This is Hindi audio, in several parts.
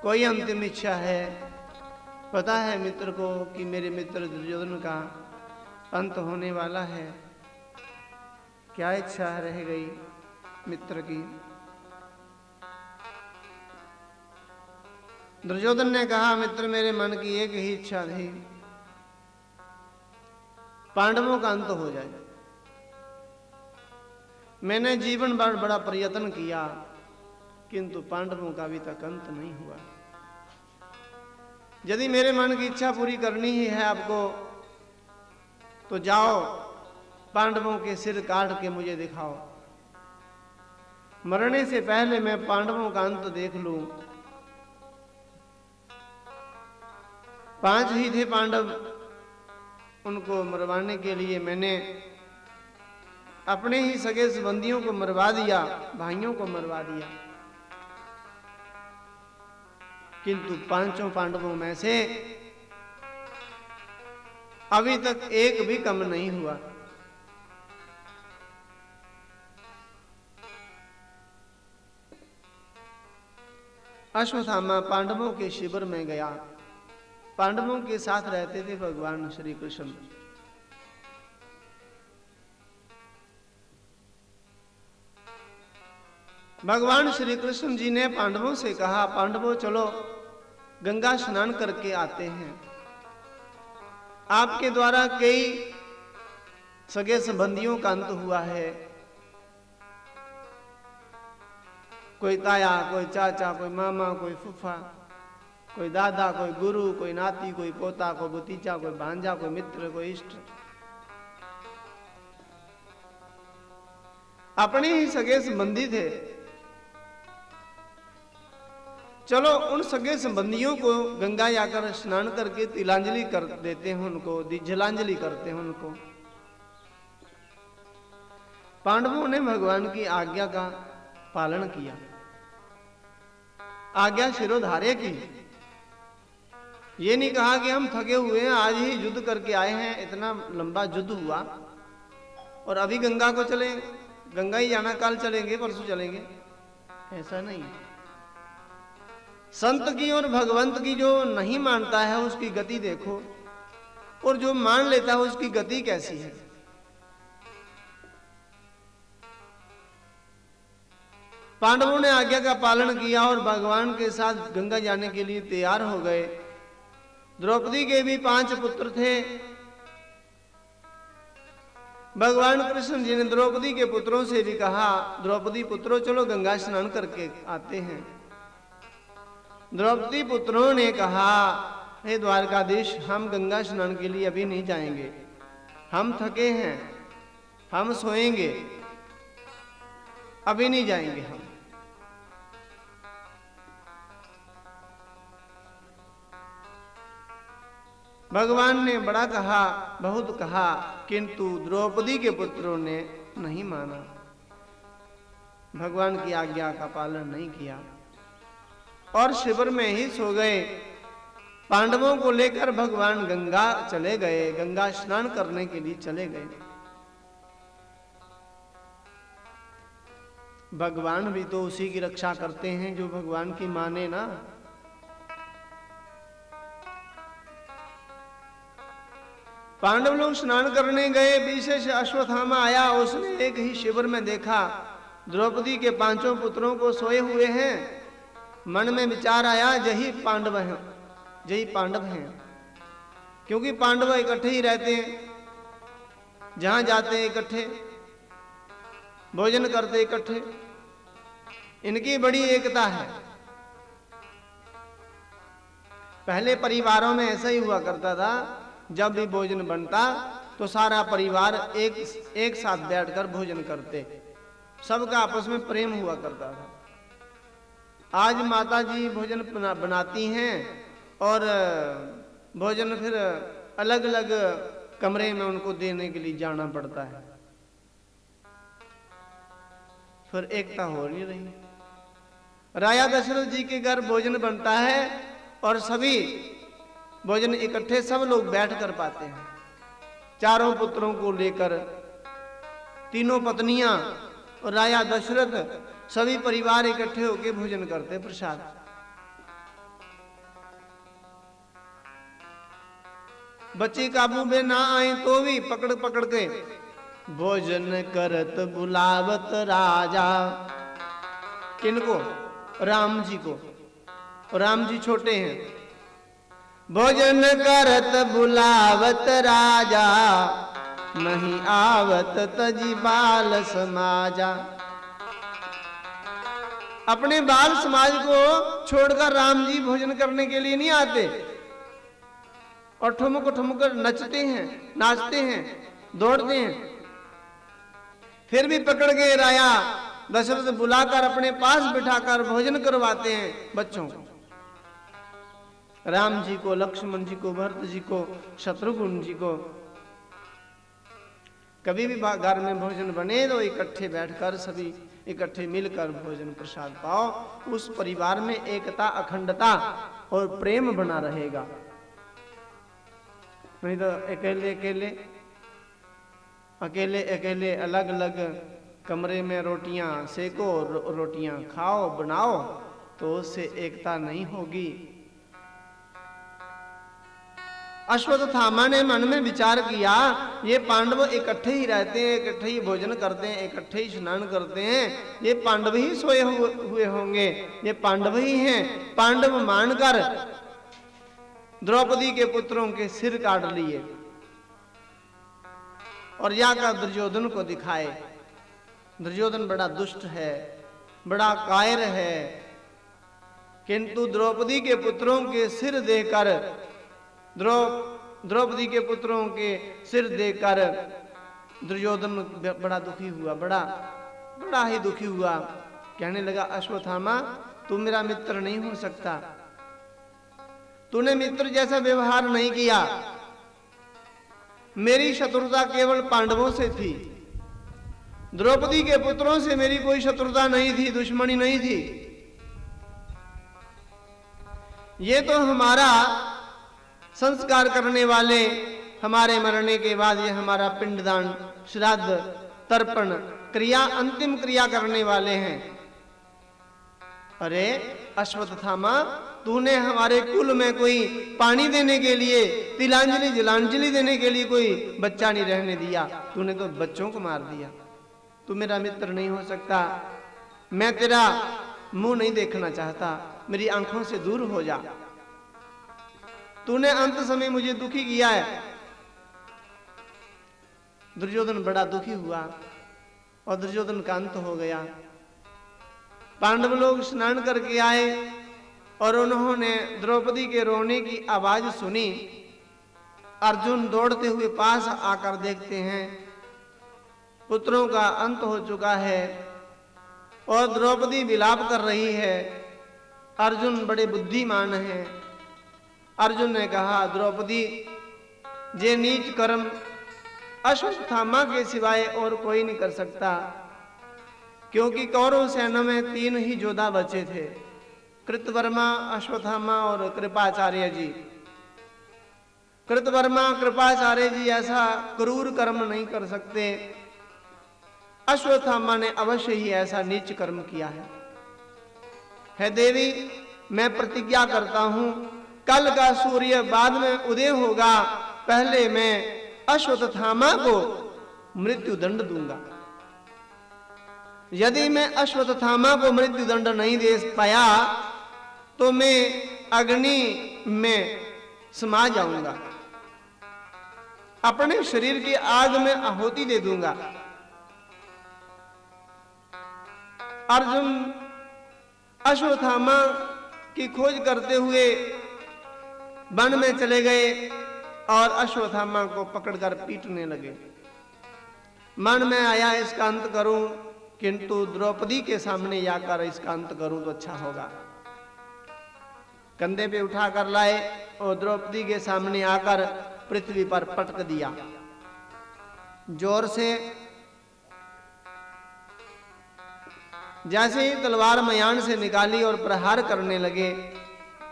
कोई अंतिम इच्छा है? पता है मित्र को कि मेरे मित्र दुर्योधन का अंत होने वाला है। क्या इच्छा रह गई मित्र की? दुर्योधन ने कहा, मित्र मेरे मन की एक ही इच्छा थी, पांडवों का अंत हो जाए। मैंने जीवन भर बड़ा प्रयत्न किया, किंतु पांडवों का अभी तक अंत नहीं हुआ। यदि मेरे मन की इच्छा पूरी करनी ही है आपको, तो जाओ पांडवों के सिर काट के मुझे दिखाओ। मरने से पहले मैं पांडवों का अंत देख लूं। 5 ही थे पांडव, उनको मरवाने के लिए मैंने अपने ही सगे संबंधियों को मरवा दिया, भाइयों को मरवा दिया, किंतु 5 पांडवों में से अभी तक एक भी कम नहीं हुआ। अश्वत्थामा पांडवों के शिविर में गया। पांडवों के साथ रहते थे भगवान श्री कृष्ण। भगवान श्री कृष्ण जी ने पांडवों से कहा, पांडवों चलो गंगा स्नान करके आते हैं। आपके द्वारा कई सगे संबंधियों का अंत हुआ है। कोई ताया, कोई चाचा, कोई मामा, कोई फूफा, कोई दादा, कोई गुरु, कोई नाती, कोई पोता, कोई भतीजा, कोई भांजा, कोई मित्र, कोई इष्ट, अपने ही सगे संबंधी थे। चलो उन सगे संबंधियों को गंगा जाकर स्नान करके तिलांजलि कर देते हैं, उनको जलांजलि करते हैं उनको। पांडवों ने भगवान की आज्ञा का पालन किया, आज्ञा शिरोधार्य की। ये नहीं कहा कि हम थके हुए हैं, आज ही युद्ध करके आए हैं, इतना लंबा युद्ध हुआ और अभी गंगा को चले, गंगा ही जाना, कल चलेंगे, परसों चलेंगे, ऐसा नहीं। संत की और भगवंत की जो नहीं मानता है उसकी गति देखो, और जो मान लेता है उसकी गति कैसी है। पांडवों ने आज्ञा का पालन किया और भगवान के साथ गंगा जाने के लिए तैयार हो गए। द्रौपदी के भी 5 पुत्र थे। भगवान कृष्ण जी ने द्रौपदी के पुत्रों से भी कहा, द्रौपदी पुत्रों चलो गंगा स्नान करके आते हैं। द्रौपदी पुत्रों ने कहा, हे द्वारकाधीश, हम गंगा स्नान के लिए अभी नहीं जाएंगे, हम थके हैं, हम सोएंगे, अभी नहीं जाएंगे हम। भगवान ने बड़ा कहा, बहुत कहा, किंतु द्रौपदी के पुत्रों ने नहीं माना, भगवान की आज्ञा का पालन नहीं किया और शिविर में ही सो गए। पांडवों को लेकर भगवान गंगा चले गए, गंगा स्नान करने के लिए चले गए। भगवान भी तो उसी की रक्षा करते हैं जो भगवान की माने ना। पांडव लोग स्नान करने गए, बीच से अश्वत्थामा आया। उसने एक ही शिविर में देखा द्रौपदी के 5 पुत्रों को सोए हुए हैं। मन में विचार आया, यही पांडव हैं, यही पांडव हैं, क्योंकि पांडव इकट्ठे ही रहते हैं, जहां जाते हैं इकट्ठे, भोजन करते इकट्ठे, इनकी बड़ी एकता है। पहले परिवारों में ऐसा ही हुआ करता था, जब भी भोजन बनता तो सारा परिवार एक साथ बैठकर भोजन करते, सबका आपस में प्रेम हुआ करता था। आज माता जी भोजन बनाती हैं और भोजन फिर अलग अलग कमरे में उनको देने के लिए जाना पड़ता है, फिर एकता हो नहीं रही। राजा दशरथ जी के घर भोजन बनता है और सभी भोजन इकट्ठे सब लोग बैठ कर पाते हैं। 4 पुत्रों को लेकर 3 पत्नियां और राजा दशरथ, सभी परिवार इकट्ठे होकर भोजन करते प्रसाद। बच्ची काबू में ना आए तो भी पकड़ पकड़ के भोजन करत बुलावत राजा। किनको? राम जी को। राम जी छोटे हैं। भोजन करत बुलावत राजा, नहीं आवत तजी बाल समाजा। अपने बाल समाज को छोड़कर राम जी भोजन करने के लिए नहीं आते और ठुमक ठुमक नचते हैं, नाचते हैं, दौड़ते हैं। फिर भी पकड़ के राया दशरथ बुलाकर अपने पास बिठाकर भोजन करवाते हैं बच्चों को। राम जी को, लक्ष्मण जी को, भरत जी को, शत्रुघ्न जी को। कभी भी घर में भोजन बने तो इकट्ठे बैठकर सभी इकट्ठे मिलकर भोजन प्रसाद पाओ। उस परिवार में एकता, अखंडता और प्रेम बना रहेगा। नहीं तो अकेले अकेले अकेले अकेले अलग अलग कमरे में रोटियां सेको, रोटियां खाओ, बनाओ, तो उससे एकता नहीं होगी। अश्वत्थामा ने मन में विचार किया, ये पांडव इकट्ठे ही रहते हैं, इकट्ठे ही भोजन करते हैं, इकट्ठे ही स्नान करते हैं, ये पांडव ही सोए हुए होंगे, ये पांडव ही हैं। पांडव मानकर द्रौपदी के पुत्रों के सिर काट लिए और जाकर दुर्योधन को दिखाए। दुर्योधन बड़ा दुष्ट है, बड़ा कायर है, किंतु द्रौपदी के पुत्रों के सिर देकर द्रौपदी के पुत्रों के सिर देकर दुर्योधन बड़ा दुखी हुआ, बड़ा ही दुखी हुआ। कहने लगा, अश्वत्थामा तू मेरा मित्र नहीं हो सकता, तूने मित्र जैसा व्यवहार नहीं किया। मेरी शत्रुता केवल पांडवों से थी, द्रौपदी के पुत्रों से मेरी कोई शत्रुता नहीं थी, दुश्मनी नहीं थी। ये तो हमारा संस्कार करने वाले, हमारे मरने के बाद ये हमारा पिंडदान, श्राद्ध, तर्पण क्रिया, अंतिम क्रिया करने वाले हैं। अरे अश्वत्थामा, तूने हमारे कुल में कोई पानी देने के लिए, तिलांजलि जलांजलि देने के लिए कोई बच्चा नहीं रहने दिया, तूने तो बच्चों को मार दिया। तू मेरा मित्र नहीं हो सकता, मैं तेरा मुंह नहीं देखना चाहता, मेरी आंखों से दूर हो जा। तूने अंत समय मुझे दुखी किया है। दुर्योधन बड़ा दुखी हुआ और दुर्योधन का अंत हो गया। पांडव लोग स्नान करके आए और उन्होंने द्रौपदी के रोने की आवाज सुनी। अर्जुन दौड़ते हुए पास आकर देखते हैं पुत्रों का अंत हो चुका है और द्रौपदी विलाप कर रही है। अर्जुन बड़े बुद्धिमान हैं। अर्जुन ने कहा, द्रौपदी, ये नीच कर्म अश्वत्थामा के सिवाय और कोई नहीं कर सकता, क्योंकि कौरव सेना में 3 ही योद्धा बचे थे, कृतवर्मा, अश्वत्थामा और कृपाचार्य जी। कृतवर्मा, कृपाचार्य जी ऐसा क्रूर कर्म नहीं कर सकते। अश्वत्थामा ने अवश्य ही ऐसा नीच कर्म किया है देवी, मैं प्रतिज्ञा करता हूं, कल का सूर्य बाद में उदय होगा, पहले मैं अश्वत्थामा को मृत्यु दंड दूंगा। यदि मैं अश्वत्थामा को मृत्यु दंड नहीं दे पाया तो मैं अग्नि में समा जाऊंगा, अपने शरीर की आग में आहुति दे दूंगा। अर्जुन अश्वत्थामा की खोज करते हुए वन में चले गए और अश्वत्थामा को पकड़कर पीटने लगे। मन में आया इसका अंत करूं, किंतु द्रौपदी के सामने जाकर इसका अंत करूं तो अच्छा होगा। कंधे पे उठाकर लाए और द्रौपदी के सामने आकर पृथ्वी पर पटक दिया जोर से। जैसे ही तलवार मयान से निकाली और प्रहार करने लगे,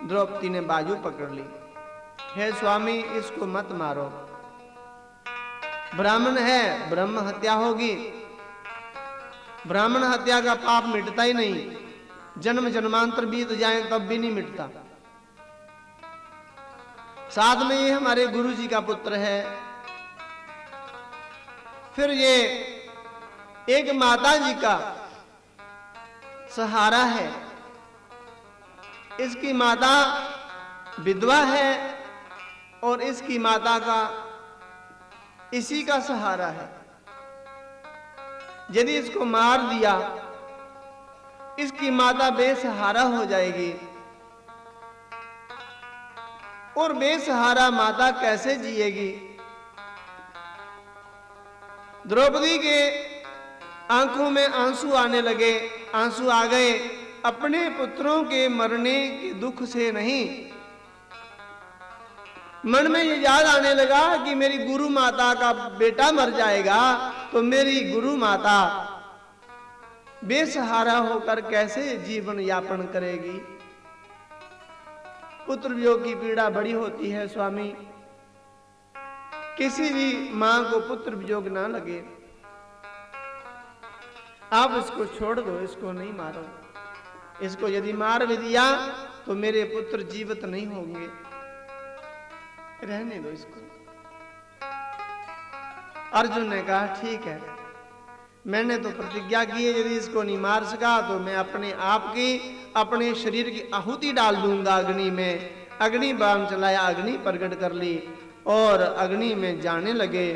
द्रौपदी ने बाजू पकड़ ली। हे स्वामी, इसको मत मारो, ब्राह्मण है, ब्रह्म हत्या होगी। ब्राह्मण हत्या का पाप मिटता ही नहीं, जन्म जन्मांतर बीत जाए तब भी नहीं मिटता। साथ में ये हमारे गुरु जी का पुत्र है। फिर ये एक माता जी का सहारा है। इसकी माता विधवा है और इसकी माता का इसी का सहारा है। यदि इसको मार दिया, इसकी माता बेसहारा हो जाएगी, और बेसहारा माता कैसे जिएगी? द्रौपदी के आंखों में आंसू आने लगे, आंसू आ गए। अपने पुत्रों के मरने के दुख से नहीं, मन में ये याद आने लगा कि मेरी गुरु माता का बेटा मर जाएगा तो मेरी गुरु माता बेसहारा होकर कैसे जीवन यापन करेगी। पुत्र वियोग की पीड़ा बड़ी होती है स्वामी। किसी भी मां को पुत्र वियोग ना लगे। आप इसको छोड़ दो, इसको नहीं मारो। इसको यदि मार भी दिया तो मेरे पुत्र जीवित नहीं होंगे, रहने दो इसको। अर्जुन ने कहा ठीक है, मैंने तो प्रतिज्ञा की है, यदि इसको नहीं मार सका तो मैं अपने आप की, अपने शरीर की आहुति डाल दूंगा अग्नि में। अग्नि बाण चलाया, अग्नि प्रकट कर ली और अग्नि में जाने लगे।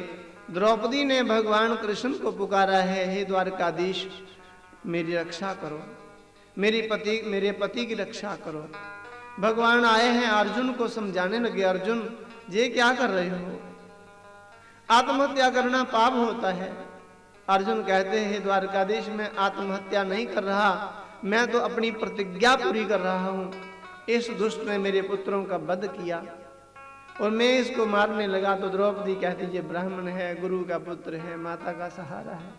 द्रौपदी ने भगवान कृष्ण को पुकारा है, हे द्वारकाधीश मेरी रक्षा करो, मेरे पति की रक्षा करो। भगवान आए हैं, अर्जुन को समझाने लगे, अर्जुन ये क्या कर रहे हो? आत्महत्या करना पाप होता है। अर्जुन कहते हैं, हे द्वारकाधीश मैं आत्महत्या नहीं कर रहा, मैं तो अपनी प्रतिज्ञा पूरी कर रहा हूं। इस दुष्ट ने मेरे पुत्रों का वध किया और मैं इसको मारने लगा तो द्रौपदी कहती ये ब्राह्मण है, गुरु का पुत्र है, माता का सहारा है।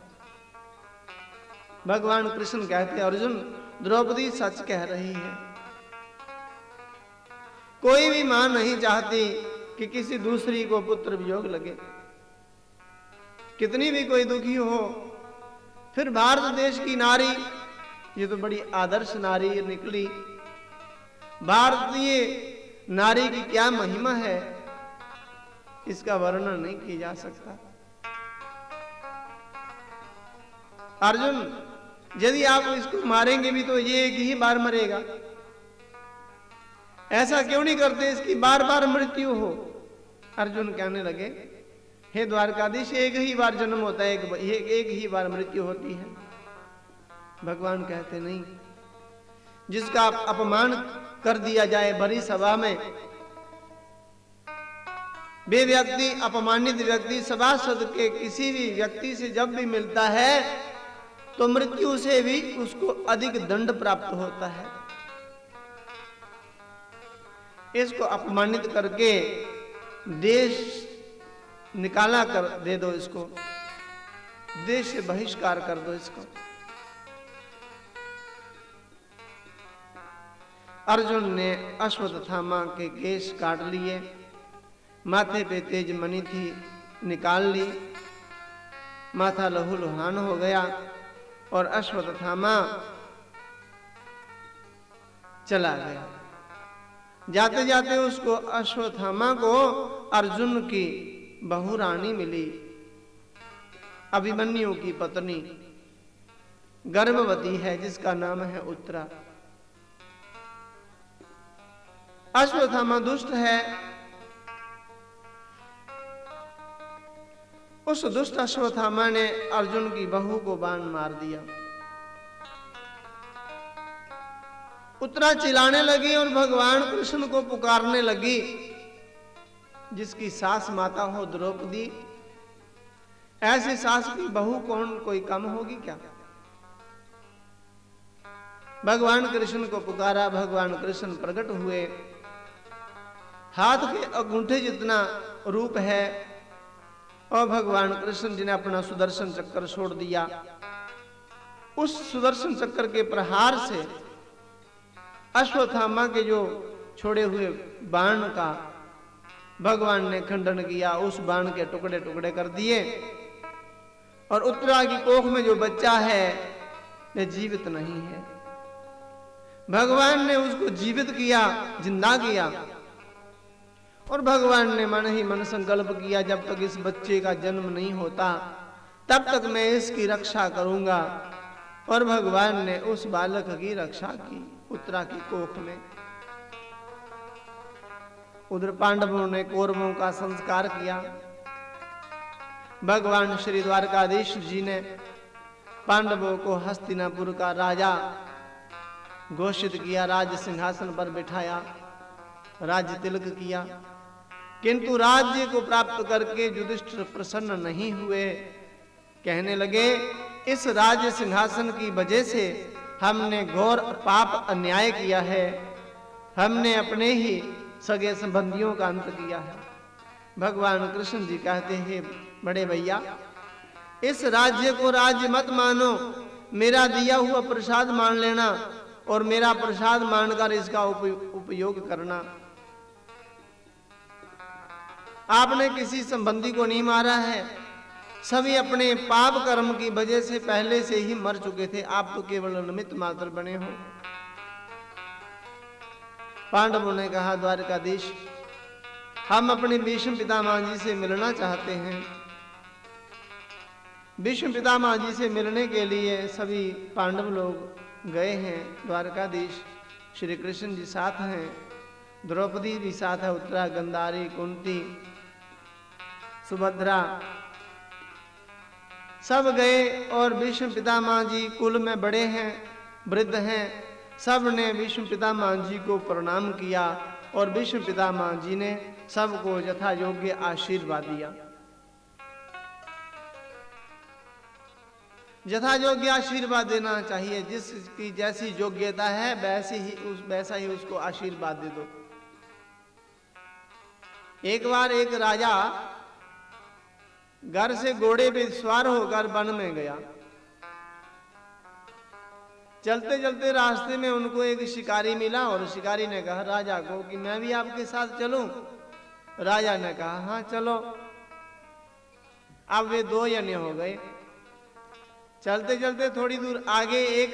भगवान कृष्ण कहते अर्जुन द्रौपदी सच कह रही है। कोई भी मां नहीं चाहती कि किसी दूसरी को पुत्र वियोग लगे, कितनी भी कोई दुखी हो। फिर भारत देश की नारी, ये तो बड़ी आदर्श नारी निकली। भारतीय नारी की क्या महिमा है, इसका वर्णन नहीं किया जा सकता। अर्जुन यदि आप इसको मारेंगे भी तो ये एक ही बार मरेगा, ऐसा क्यों नहीं करते इसकी बार बार मृत्यु हो। अर्जुन कहने लगे, हे द्वारकाधीश एक ही बार जन्म होता है, एक ही बार मृत्यु होती है। भगवान कहते नहीं, जिसका अपमान कर दिया जाए बड़ी सभा में, वे व्यक्ति, अपमानित व्यक्ति सभासद के किसी भी व्यक्ति से जब भी मिलता है तो मृत्यु से भी उसको अधिक दंड प्राप्त होता है। इसको अपमानित करके देश निकाला कर दे दो, इसको देश से बहिष्कार कर दो इसको। अर्जुन ने अश्वत्थामा के केश काट लिए, माथे पे तेज मणि थी निकाल ली, माथा लहूलुहान हो गया और अश्वत्थामा चला गया। जाते जाते उसको अश्वत्थामा को अर्जुन की बहू रानी मिली, अभिमन्यु की पत्नी, गर्भवती है, जिसका नाम है उत्तरा। अश्वत्थामा दुष्ट है। उस दुष्ट अश्वत्थामा ने अर्जुन की बहू को बाण मार दिया। उत्तरा चिल्लाने लगी और भगवान कृष्ण को पुकारने लगी। जिसकी सास माता हो द्रौपदी, ऐसे सास की बहू कौन कोई कम होगी क्या? भगवान कृष्ण को पुकारा, भगवान कृष्ण प्रकट हुए। हाथ के अंगूठे जितना रूप है और भगवान कृष्ण जी ने अपना सुदर्शन चक्र छोड़ दिया। उस सुदर्शन चक्र के प्रहार से अश्वत्थामा के जो छोड़े हुए बाण का भगवान ने खंडन किया, उस बाण के टुकड़े टुकड़े कर दिए और उत्तरा की कोख में जो बच्चा है वह जीवित नहीं है। भगवान ने उसको जीवित किया, जिंदा किया और भगवान ने मन ही मन संकल्प किया, जब तक इस बच्चे का जन्म नहीं होता तब तक मैं इसकी रक्षा करूंगा। और भगवान ने उस बालक की रक्षा की उत्तरा की कोख में। उधर पांडवों ने कौरवों का संस्कार किया। भगवान श्री द्वारकाधीश जी ने पांडवों को हस्तिनापुर का राजा घोषित किया, राज सिंहासन पर बिठाया, राज्य तिलक किया। किंतु राज्य को प्राप्त करके युधिष्ठिर प्रसन्न नहीं हुए। कहने लगे, इस राज्य सिंहासन की वजह से हमने घोर पाप अन्याय किया है, हमने अपने ही सगे संबंधियों का अंत किया है। भगवान कृष्ण जी कहते हैं, बड़े भैया इस राज्य को राज्य मत मानो, मेरा दिया हुआ प्रसाद मान लेना और मेरा प्रसाद मानकर इसका उपयोग करना। आपने किसी संबंधी को नहीं मारा है, सभी अपने पाप कर्म की वजह से पहले से ही मर चुके थे, आप तो केवल निमित्त मात्र बने हो। पांडवों ने कहा, द्वारकाधीश हम अपने भीष्म पितामह जी से मिलना चाहते हैं। भीष्म पितामह जी से मिलने के लिए सभी पांडव लोग गए हैं। द्वारकाधीश श्री कृष्ण जी साथ हैं, द्रौपदी भी साथ है, उत्तरा, गंधारी, कुंती, सुभद्रा सब गए। और भीष्म पितामह जी कुल में बड़े हैं, वृद्ध हैं, सब ने भीष्म पितामह जी को प्रणाम किया और भीष्म पितामह जी ने सबको यथा योग्य आशीर्वाद दिया। यथा योग्य आशीर्वाद देना चाहिए, जिसकी जैसी योग्यता है वैसा ही उसको आशीर्वाद दे दो। एक बार एक राजा घर से घोड़े पे सवार होकर वन में गया। चलते चलते रास्ते में उनको एक शिकारी मिला और शिकारी ने कहा राजा को कि मैं भी आपके साथ चलूं। राजा ने कहा हाँ चलो। अब वे दो जने हो गए। चलते चलते थोड़ी दूर आगे एक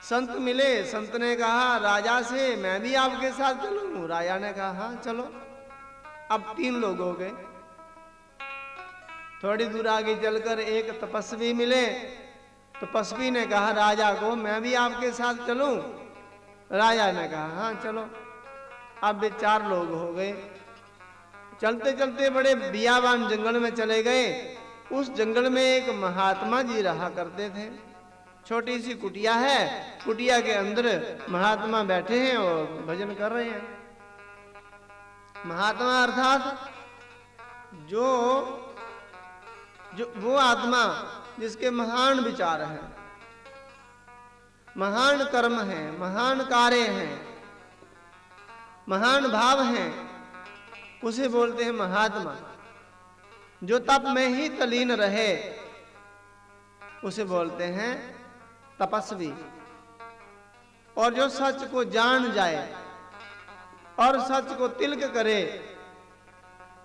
संत मिले। संत ने कहा राजा से मैं भी आपके साथ चलूं। राजा ने कहा हाँ चलो। अब 3 लोग हो गए। थोड़ी दूर आगे चलकर एक तपस्वी मिले। तपस्वी ने कहा राजा को मैं भी आपके साथ चलूं। राजा ने कहा हाँ चलो। अब वे 4 लोग हो गए। चलते चलते बड़े बियाबान जंगल में चले गए। उस जंगल में एक महात्मा जी रहा करते थे। छोटी सी कुटिया है, कुटिया के अंदर महात्मा बैठे हैं और भजन कर रहे हैं। महात्मा अर्थात जो वो आत्मा जिसके महान विचार हैं, महान कर्म हैं, महान कार्य हैं, महान भाव हैं, उसे बोलते हैं महात्मा। जो तप में ही तलीन रहे उसे बोलते हैं तपस्वी। और जो सच को जान जाए और सच को तिलक करे,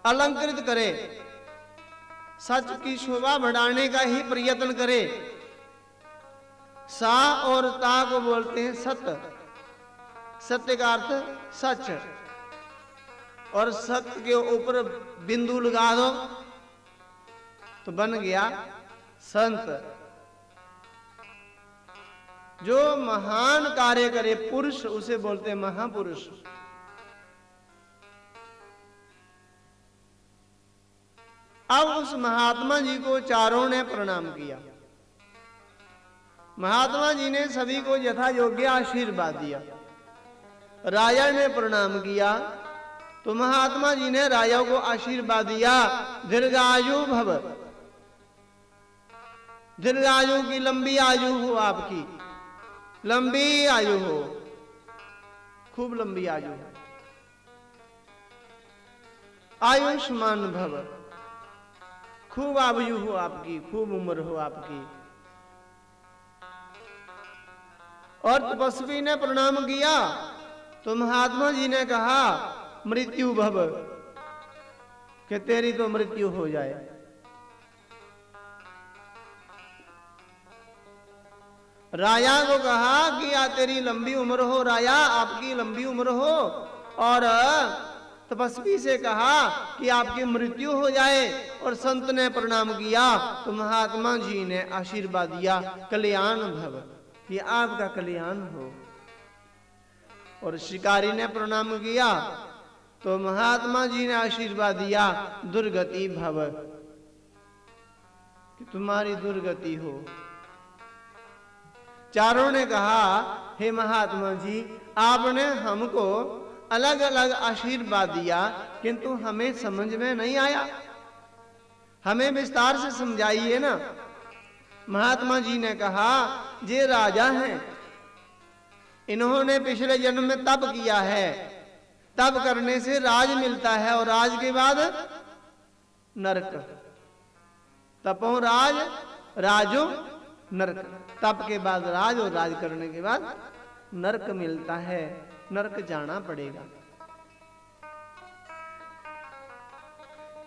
अलंकृत करे, सच की शोभा बढ़ाने का ही प्रयत्न करे। सा और ता को बोलते हैं सत्य। सत्य का अर्थ सच। और सत्य के ऊपर बिंदु लगा दो तो बन गया संत। जो महान कार्य करे पुरुष उसे बोलते हैं महापुरुष। अब उस महात्मा जी को चारों ने प्रणाम किया। महात्मा जी ने सभी को यथा योग्य आशीर्वाद दिया। राजा ने प्रणाम किया तो महात्मा जी ने राजा को आशीर्वाद दिया दीर्घायु भव, दीर्घायु की लंबी आयु हो, आपकी लंबी आयु हो, खूब लंबी आयु हो। आयुष्मान भव, खूब आयु हो आपकी, खूब उम्र हो आपकी। और तपस्वी ने प्रणाम किया तो महात्मा जी ने कहा मृत्यु भव, कि तेरी तो मृत्यु हो जाए। राजा को कहा कि या तेरी लंबी उम्र हो, राजा आपकी लंबी उम्र हो। और तपस्वी से कहा कि आपकी मृत्यु हो जाए, और संत ने प्रणाम किया तो महात्मा जी ने आशीर्वाद दिया, कल्याण भव, कि आपका कल्याण हो। और शिकारी ने प्रणाम किया तो महात्मा जी ने आशीर्वाद दिया, दुर्गति भव, कि तुम्हारी दुर्गति हो। चारों ने कहा, हे महात्मा जी, आपने हमको अलग अलग आशीर्वाद दिया, किंतु हमें समझ में नहीं आया, हमें विस्तार से समझाइए ना। महात्मा जी ने कहा, ये राजा हैं, इन्होंने पिछले जन्म में तप किया है, तप करने से राज मिलता है, और राज के बाद नरक। तपो राज, राजो नरक, तप के बाद राज, और राज करने के बाद नरक मिलता है, नरक जाना पड़ेगा।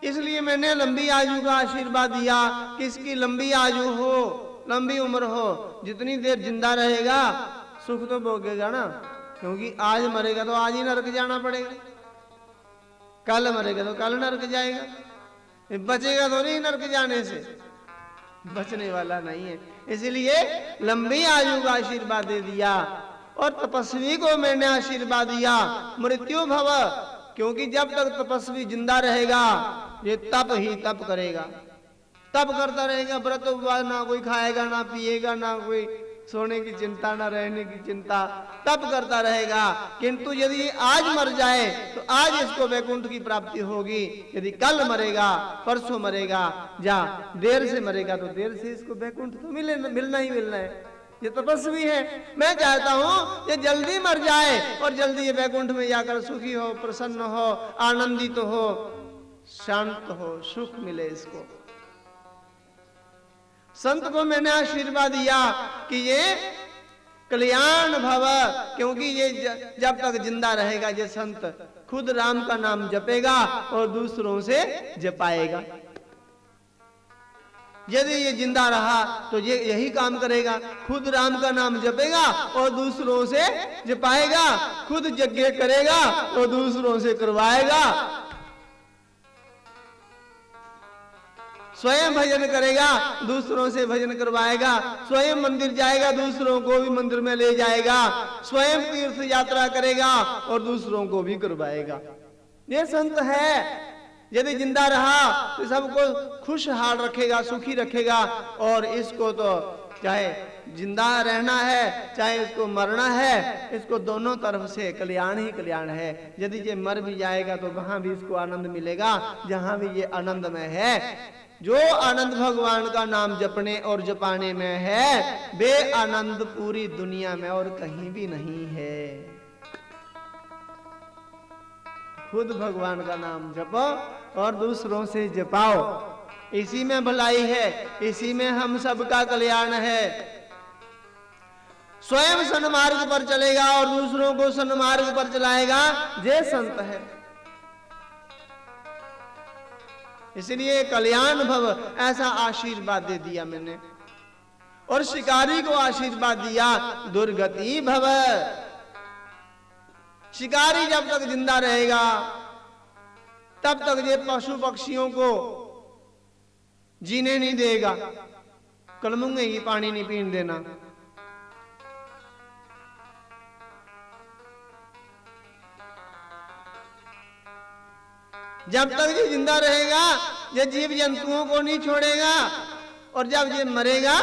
इसलिए मैंने लंबी आयु का आशीर्वाद दिया, किसकी लंबी आयु हो, लंबी उम्र हो, जितनी देर जिंदा रहेगा सुख तो भोगेगा ना, क्योंकि आज मरेगा तो आज ही नरक जाना पड़ेगा, कल मरेगा तो कल नरक जाएगा, बचेगा तो नहीं नरक जाने से, बचने वाला नहीं है। इसलिए लंबी आयु का आशीर्वाद दे दिया। और तपस्वी को मैंने आशीर्वाद दिया, मृत्यु भव, क्योंकि जब तक तपस्वी जिंदा रहेगा ये तप ही तप करेगा, तप करता रहेगा, व्रत उपवास, ना कोई खाएगा ना पिएगा, ना कोई सोने की चिंता, ना रहने की चिंता, तप करता रहेगा। किंतु यदि आज मर जाए तो आज इसको वैकुंठ की प्राप्ति होगी, यदि कल मरेगा, परसों मरेगा, या देर से मरेगा तो देर से इसको वैकुंठ तो मिलना ही मिलना है। ये तपस्वी है, मैं चाहता हूं ये जल्दी मर जाए और जल्दी ये वैकुंठ में जाकर सुखी हो, प्रसन्न हो, आनंदित हो, शांत हो, सुख मिले इसको। संत को मैंने आशीर्वाद दिया कि ये कल्याण भव, क्योंकि ये जब तक जिंदा रहेगा ये संत खुद राम का नाम जपेगा और दूसरों से जपाएगा। यदि ये जिंदा रहा तो ये यही काम करेगा, खुद राम का नाम जपेगा और दूसरों से जपाएगा, खुद यज्ञ करेगा और दूसरों से करवाएगा, स्वयं भजन करेगा, दूसरों से भजन करवाएगा, स्वयं मंदिर जाएगा, दूसरों को भी मंदिर में ले जाएगा, स्वयं तीर्थ यात्रा करेगा और दूसरों को भी करवाएगा। ये संत है। यदि जिंदा रहा तो सबको खुशहाल रखेगा, सुखी रखेगा, और इसको तो चाहे जिंदा रहना है चाहे इसको मरना है, इसको दोनों तरफ से कल्याण ही कल्याण है। यदि ये मर भी जाएगा तो वहां भी इसको आनंद मिलेगा, जहां भी ये आनंद में है। जो आनंद भगवान का नाम जपने और जपाने में है, वे आनंद पूरी दुनिया में और कहीं भी नहीं है। खुद भगवान का नाम जपो और दूसरों से जपाओ, इसी में भलाई है, इसी में हम सबका कल्याण है। स्वयं सन्मार्ग पर चलेगा और दूसरों को सन्मार्ग पर चलाएगा, ये संत है। इसलिए कल्याण भव ऐसा आशीर्वाद दे दिया मैंने। और शिकारी को आशीर्वाद दिया, दुर्गति भव। शिकारी जब तक जिंदा रहेगा तब तक ये पशु पक्षियों को जीने नहीं देगा, कलमुंगे की पानी नहीं पीने देना। जब तक ये जिंदा रहेगा ये जीव जंतुओं को नहीं छोड़ेगा, और जब ये मरेगा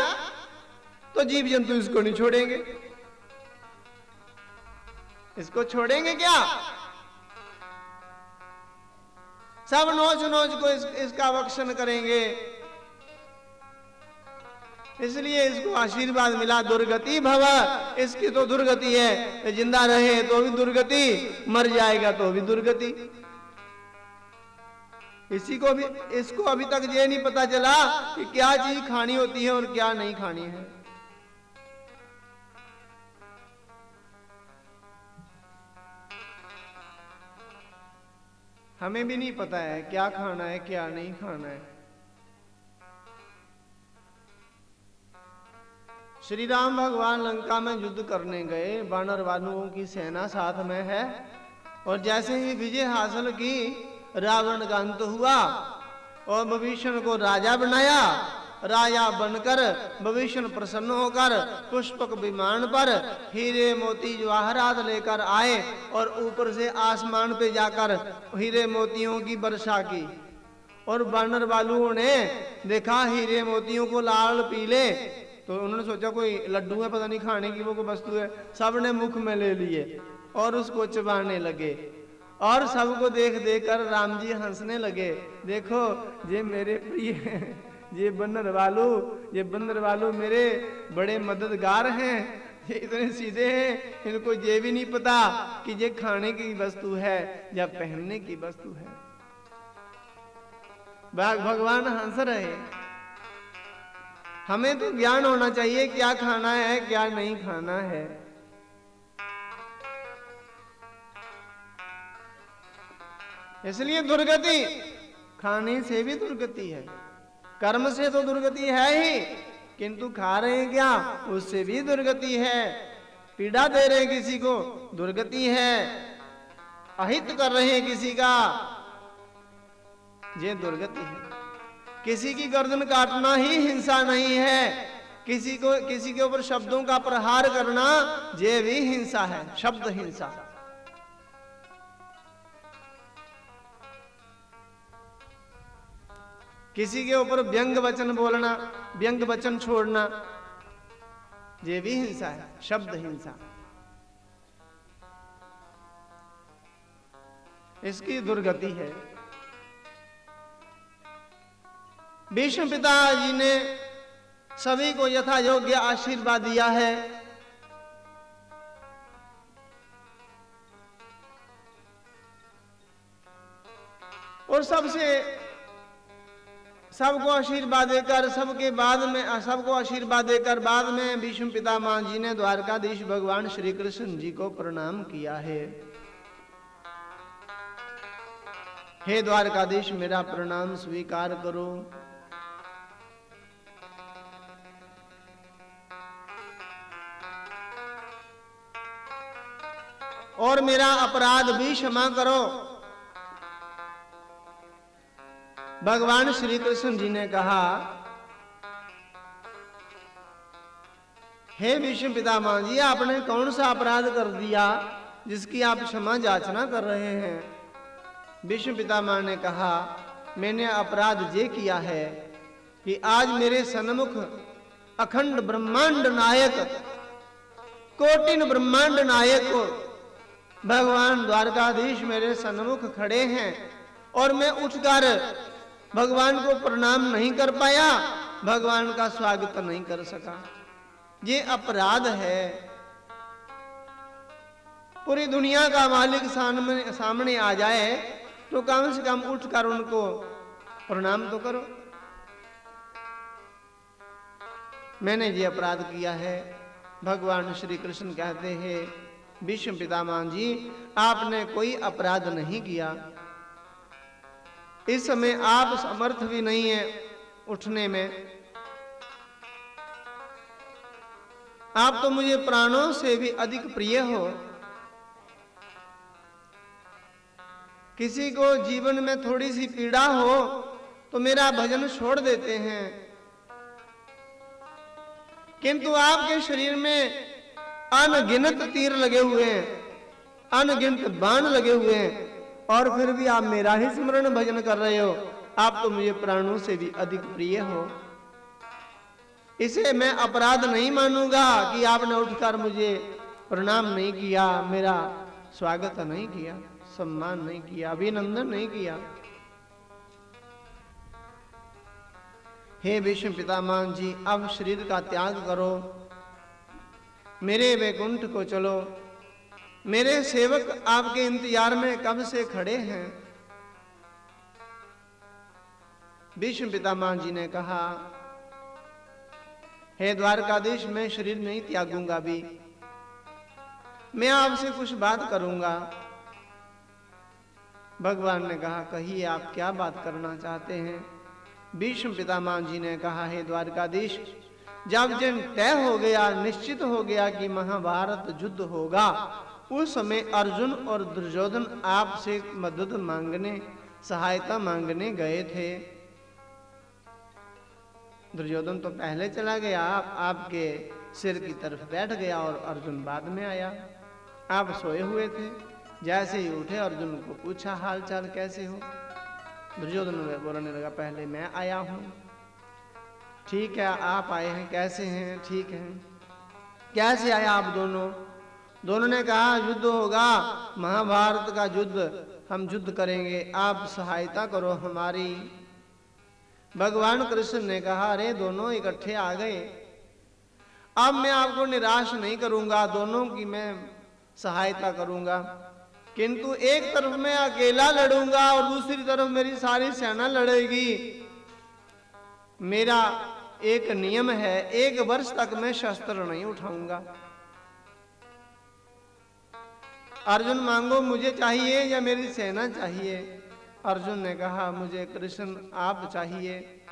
तो जीव जंतु इसको नहीं छोड़ेंगे। इसको छोड़ेंगे क्या? सब नोच नोच को इसका भक्षण करेंगे। इसलिए इसको आशीर्वाद मिला, दुर्गति भव। इसकी तो दुर्गति है, जिंदा रहे तो भी दुर्गति, मर जाएगा तो भी दुर्गति। इसको अभी तक ये नहीं पता चला कि क्या चीज खानी होती है और क्या नहीं खानी है। हमें भी नहीं पता है क्या खाना है क्या नहीं खाना है। श्री राम भगवान लंका में युद्ध करने गए, वानर वानुओं की सेना साथ में है, और जैसे ही विजय हासिल की, रावण का अंत हुआ और विभीषण को राजा बनाया। राजा बनकर विभीषण प्रसन्न होकर पुष्पक विमान पर हीरे मोती जवाहरात लेकर आए और ऊपर से आसमान पे जाकर हीरे मोतियों की वर्षा की। और वानर बालुओं ने देखा हीरे मोतियों को लाल पीले, तो उन्होंने सोचा कोई लड्डू है, पता नहीं खाने की वो कोई वस्तु है। सबने मुख में ले लिए और उसको चबाने लगे। और सबको देख देख कर राम जी हंसने लगे, देखो ये मेरे प्रिय ये बंदर वालू मेरे बड़े मददगार हैं, ये इतने सीधे हैं, इनको ये भी नहीं पता कि ये खाने की वस्तु है या पहनने की वस्तु है। भगवान हंस रहे। हमें तो ज्ञान होना चाहिए क्या खाना है क्या नहीं खाना है। इसलिए दुर्गति खाने से भी दुर्गति है, कर्म से तो दुर्गति है ही, किंतु खा रहे हैं क्या उससे भी दुर्गति है। पीड़ा दे रहे हैं किसी को दुर्गति है, अहित कर रहे हैं किसी का, ये दुर्गति है। किसी की गर्दन काटना ही हिंसा नहीं है, किसी के ऊपर शब्दों का प्रहार करना ये भी हिंसा है, शब्द हिंसा। किसी के ऊपर व्यंग वचन बोलना, व्यंग वचन छोड़ना, ये भी हिंसा है, शब्द हिंसा। इसकी दुर्गति है। भीष्म पिताजी ने सभी को यथा योग्य आशीर्वाद दिया है। और सबको आशीर्वाद देकर सबको आशीर्वाद देकर बाद में भीष्म पितामह जी ने द्वारकाधीश भगवान श्री कृष्ण जी को प्रणाम किया है। हे द्वारकाधीश मेरा प्रणाम स्वीकार करो। और मेरा अपराध भी क्षमा करो। भगवान श्री कृष्ण जी ने कहा, हे भीष्म पितामह जी आपने कौन सा अपराध कर दिया जिसकी आप क्षमा याचना कर रहे हैं। भीष्म पितामह ने कहा, मैंने अपराध ये किया है कि आज मेरे सन्मुख अखंड ब्रह्मांड नायक, कोटिन ब्रह्मांड नायक भगवान द्वारकाधीश मेरे सन्मुख खड़े हैं और मैं उठकर भगवान को प्रणाम नहीं कर पाया, भगवान का स्वागत नहीं कर सका। ये अपराध है। पूरी दुनिया का मालिक सामने आ जाए तो कम से कम उठकर उनको प्रणाम तो करो। मैंने ये अपराध किया है। भगवान श्री कृष्ण कहते हैं, भीष्म पितामह जी आपने कोई अपराध नहीं किया। इस समय आप समर्थ भी नहीं है उठने में। आप तो मुझे प्राणों से भी अधिक प्रिय हो। किसी को जीवन में थोड़ी सी पीड़ा हो तो मेरा भजन छोड़ देते हैं, किंतु आपके शरीर में अनगिनत तीर लगे हुए हैं, अनगिनत बाण लगे हुए हैं, और फिर भी आप मेरा ही स्मरण भजन कर रहे हो। आप तो मुझे प्राणों से भी अधिक प्रिय हो। इसे मैं अपराध नहीं मानूंगा कि आपने उठकर मुझे प्रणाम नहीं किया, मेरा स्वागत नहीं किया, सम्मान नहीं किया, अभिनंदन नहीं किया। हे भीष्म पितामह जी अब शरीर का त्याग करो, मेरे वैकुंठ को चलो। मेरे सेवक आपके इंतजार में कब से खड़े हैं। भीष्म पितामह जी ने कहा, हे द्वारकाधीश मैं शरीर नहीं त्यागूंगा भी, मैं आपसे कुछ बात करूंगा। भगवान ने कहा, कहिए आप क्या बात करना चाहते हैं। भीष्म पितामह जी ने कहा, हे द्वारकाधीश जब जन तय हो गया, निश्चित हो गया कि महाभारत युद्ध होगा, उस समय अर्जुन और दुर्योधन आपसे मदद मांगने, सहायता मांगने गए थे। दुर्योधन तो पहले चला गया, आपके सिर की तरफ बैठ गया और अर्जुन बाद में आया। आप सोए हुए थे, जैसे ही उठे अर्जुन को पूछा हाल चाल कैसे हो। दुर्योधन बोलने लगा पहले मैं आया हूं। ठीक है, आप आए हैं, कैसे हैं? ठीक हैं। कैसे आए आप दोनों? दोनों ने कहा युद्ध होगा, महाभारत का युद्ध, हम युद्ध करेंगे, आप सहायता करो हमारी। भगवान कृष्ण ने कहा अरे दोनों इकट्ठे आ गए, अब मैं आपको निराश नहीं करूंगा, दोनों की मैं सहायता करूंगा, किंतु एक तरफ मैं अकेला लड़ूंगा और दूसरी तरफ मेरी सारी सेना लड़ेगी। मेरा एक नियम है, 1 वर्ष तक मैं शस्त्र नहीं उठाऊंगा। अर्जुन मांगो मुझे चाहिए या मेरी सेना चाहिए? अर्जुन ने कहा मुझे कृष्ण आप चाहिए।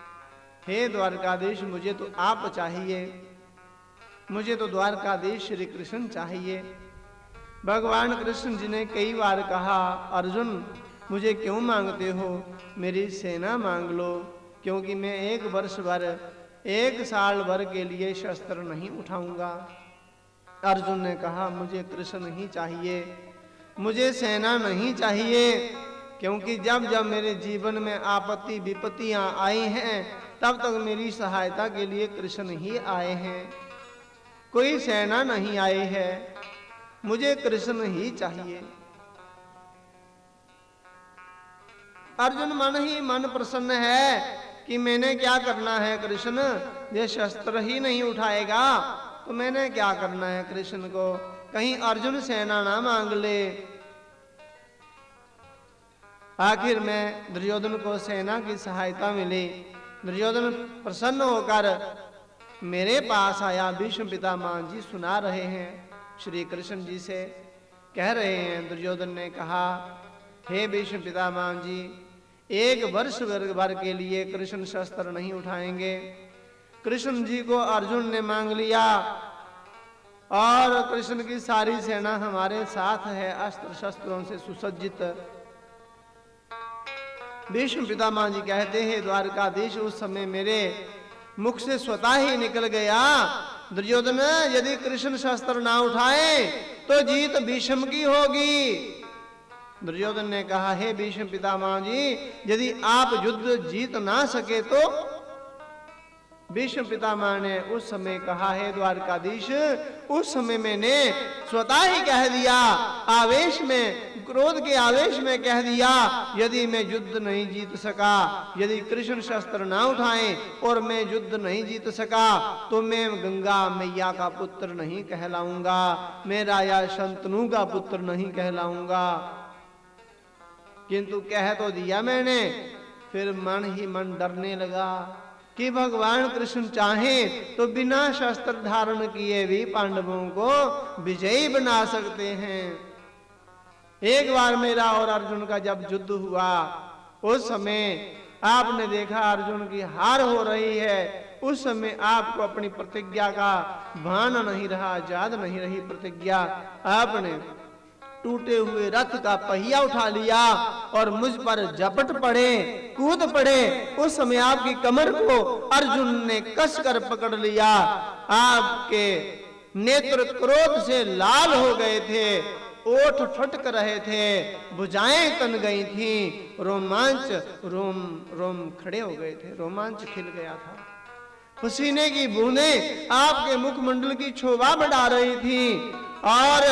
हे द्वारकाधीश मुझे तो आप चाहिए, मुझे तो द्वारकाधीश श्री कृष्ण चाहिए। भगवान कृष्ण जी ने कई बार कहा अर्जुन मुझे क्यों मांगते हो, मेरी सेना मांग लो, क्योंकि मैं 1 वर्ष भर, 1 साल भर के लिए शस्त्र नहीं उठाऊंगा। अर्जुन ने कहा मुझे कृष्ण ही चाहिए, मुझे सेना नहीं चाहिए, क्योंकि जब जब मेरे जीवन में आपत्ति विपत्तियां आई हैं तब तक मेरी सहायता के लिए कृष्ण ही आए हैं, कोई सेना नहीं आई है, मुझे कृष्ण ही चाहिए। अर्जुन मन ही मन प्रसन्न है कि मैंने क्या करना है कृष्ण, ये शस्त्र ही नहीं उठाएगा तो मैंने क्या करना है कृष्ण को, कहीं अर्जुन सेना ना मांग ले। आखिर में दुर्योधन को सेना की सहायता मिली। दुर्योधन प्रसन्न होकर मेरे पास आया। भीष्म पितामह जी सुना रहे हैं, श्री कृष्ण जी से कह रहे हैं। दुर्योधन ने कहा हे भीष्म पितामह जी, 1 वर्ष भर के लिए कृष्ण शस्त्र नहीं उठाएंगे। कृष्ण जी को अर्जुन ने मांग लिया और कृष्ण की सारी सेना हमारे साथ है, अस्त्र शस्त्रों से सुसज्जित। भीष्म पितामह जी कहते हैं द्वारकाधीश उस समय मेरे मुख से स्वतः ही निकल गया, दुर्योधन यदि कृष्ण शस्त्र ना उठाए तो जीत भीष्म की होगी। दुर्योधन ने कहा हे भीष्म पितामह जी, यदि आप युद्ध जीत ना सके तो? भीष्म पितामह ने उस समय कहा हे द्वारकाधीश, उस समय मैंने स्वतः ही कह दिया, आवेश में, क्रोध के आवेश में कह दिया, यदि मैं युद्ध नहीं जीत सका, यदि कृष्ण शस्त्र ना उठाएं और मैं युद्ध नहीं जीत सका तो मैं गंगा मैया का पुत्र नहीं कहलाऊंगा, मैं राजा शंतनु का पुत्र नहीं कहलाऊंगा। किंतु कह तो दिया मैंने, फिर मन ही मन डरने लगा कि भगवान कृष्ण चाहें तो बिना शस्त्र धारण किए भी पांडवों को विजयी बना सकते हैं। एक बार मेरा और अर्जुन का जब युद्ध हुआ उस समय आपने देखा अर्जुन की हार हो रही है, उस समय आपको अपनी प्रतिज्ञा का भान नहीं रहा, याद नहीं रही प्रतिज्ञा। आपने टूटे हुए रथ का पहिया उठा लिया और मुझ पर झपट पड़े, कूद पड़े। उस समय आपकी कमर को अर्जुन ने कसकर पकड़ लिया। आपके नेत्र क्रोध से लाल हो गए थे, ओठ फटक रहे थे, भुजाएं तन गई थी, रोम खड़े हो गए थे, रोमांच खिल गया था। पसीने की बूंदें आपके मुखमंडल की शोभा बढ़ा रही थी और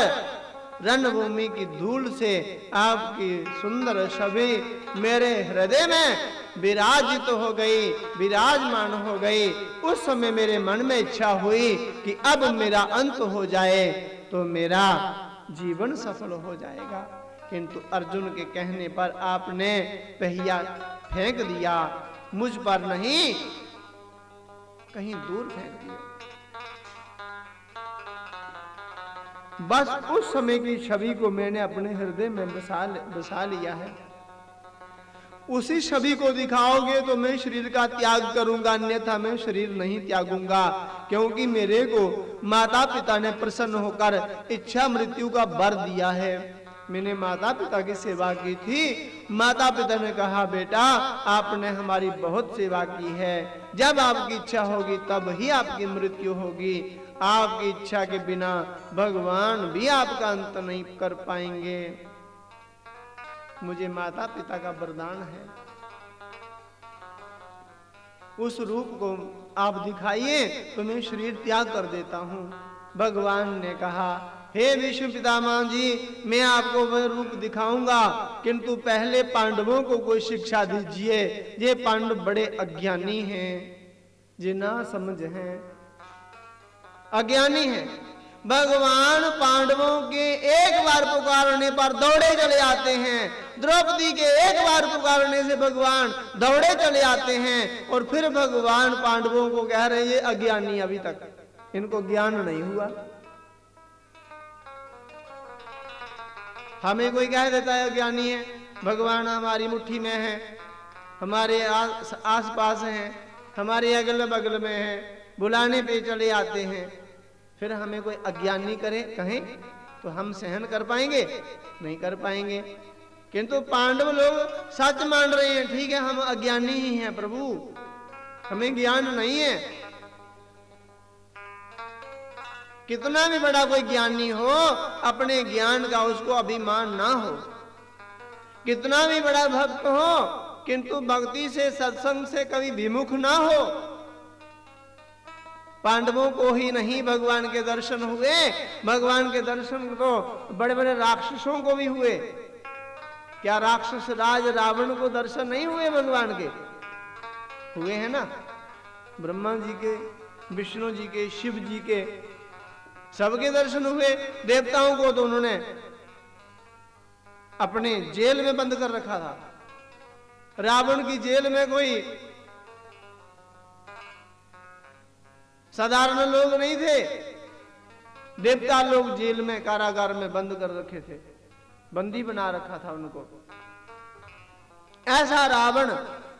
रणभूमि की धूल से आपकी सुंदर छवि मेरे हृदय में विराजित हो गई, विराजमान हो गई। उस समय मेरे मन में इच्छा हुई कि अब मेरा अंत हो जाए तो मेरा जीवन सफल हो जाएगा, किंतु अर्जुन के कहने पर आपने पहिया फेंक दिया, मुझ पर नहीं कहीं दूर फेंक दिया। बस उस समय की छवि को मैंने अपने हृदय में बसा लिया है। उसी छवि को दिखाओगे तो मैं शरीर का त्याग करूंगा, अन्यथा मैं शरीर नहीं त्यागूंगा। क्योंकि मेरे को माता पिता ने प्रसन्न होकर इच्छा मृत्यु का वर दिया है। मैंने माता पिता की सेवा की थी। माता पिता ने कहा बेटा आपने हमारी बहुत सेवा की है, जब आपकी इच्छा होगी तब ही आपकी मृत्यु होगी। आपकी इच्छा के बिना भगवान भी आपका अंत नहीं कर पाएंगे। मुझे माता पिता का वरदान है, उस रूप को आप दिखाइए तो मैं शरीर त्याग कर देता हूं। भगवान ने कहा हे विष्णु पितामह जी, मैं आपको वह रूप दिखाऊंगा, किंतु पहले पांडवों को कोई शिक्षा दीजिए। ये पांडव बड़े अज्ञानी हैं, ये ना समझ हैं, अज्ञानी हैं। भगवान पांडवों के एक बार पुकारने पर दौड़े चले आते हैं। द्रौपदी के एक बार पुकारने से भगवान दौड़े चले आते हैं। और फिर भगवान पांडवों को कह रहे ये अज्ञानी, अभी तक इनको ज्ञान नहीं हुआ। हमें कोई कह देता है अज्ञानी है, भगवान हमारी मुट्ठी में है, हमारे आस पास हैं, हमारे अगल बगल में हैं, बुलाने पे चले आते हैं। फिर हमें कोई अज्ञानी करे कहें तो हम सहन कर पाएंगे? नहीं कर पाएंगे। किंतु पांडव लोग सच मान रहे हैं, ठीक है हम अज्ञानी ही हैं प्रभु, हमें ज्ञान नहीं है। कितना भी बड़ा कोई ज्ञानी हो, अपने ज्ञान का उसको अभिमान ना हो। कितना भी बड़ा भक्त हो, किंतु भक्ति से सत्संग से कभी विमुख ना हो। पांडवों को ही नहीं भगवान के दर्शन हुए, भगवान के दर्शन तो बड़े बड़े राक्षसों को भी हुए। क्या राक्षस राज रावण को दर्शन नहीं हुए भगवान के? हुए हैं ना, ब्रह्मा जी के, विष्णु जी के, शिव जी के, सबके दर्शन हुए। देवताओं को तो उन्होंने अपने जेल में बंद कर रखा था। रावण की जेल में कोई साधारण लोग नहीं थे, देवता लोग जेल में कारागार में बंद कर रखे थे, बंदी बना रखा था उनको। ऐसा रावण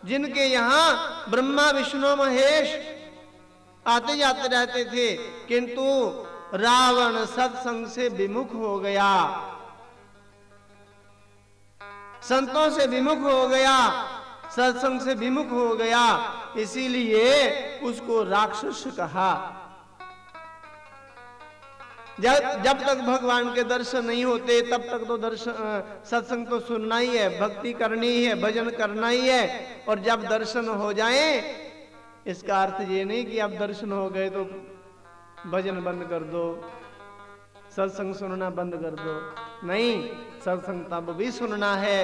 जिनके यहां ब्रह्मा विष्णु महेश आते जाते रहते थे, किंतु रावण सत्संग से विमुख हो गया, संतों से विमुख हो गया, सत्संग से विमुख हो गया, इसीलिए उसको राक्षस कहा। जब तक भगवान के दर्शन नहीं होते तब तक तो दर्शन सत्संग तो सुनना ही है, भक्ति करनी ही है, भजन करना ही है। और जब दर्शन हो जाए, इसका अर्थ ये नहीं कि अब दर्शन हो गए तो भजन बंद कर दो, सत्संग सुनना बंद कर दो। नहीं, सत्संग तब भी सुनना है।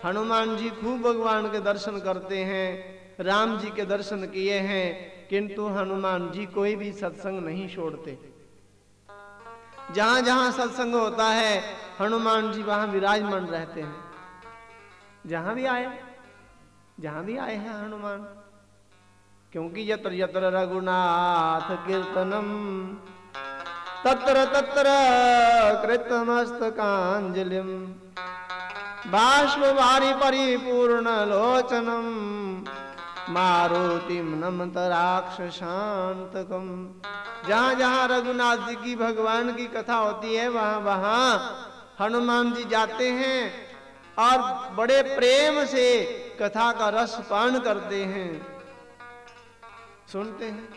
हनुमान जी खूब भगवान के दर्शन करते हैं, राम जी के दर्शन किए हैं, किंतु हनुमान जी कोई भी सत्संग नहीं छोड़ते। जहां जहां सत्संग होता है हनुमान जी वहां विराजमान रहते हैं। जहां भी आए हैं हनुमान, क्योंकि यत्र यत्र रघुनाथ कीर्तनम तत्र तत्र कृतमस्तकांजलिम बाष्पवारि परिपूर्ण लोचनम मारुतिम नमत राक्षसांतकम। जहां जहां रघुनाथ जी की, भगवान की कथा होती है, वहां वहां हनुमान जी जाते हैं और बड़े प्रेम से कथा का रस पान करते हैं, सुनते हैं।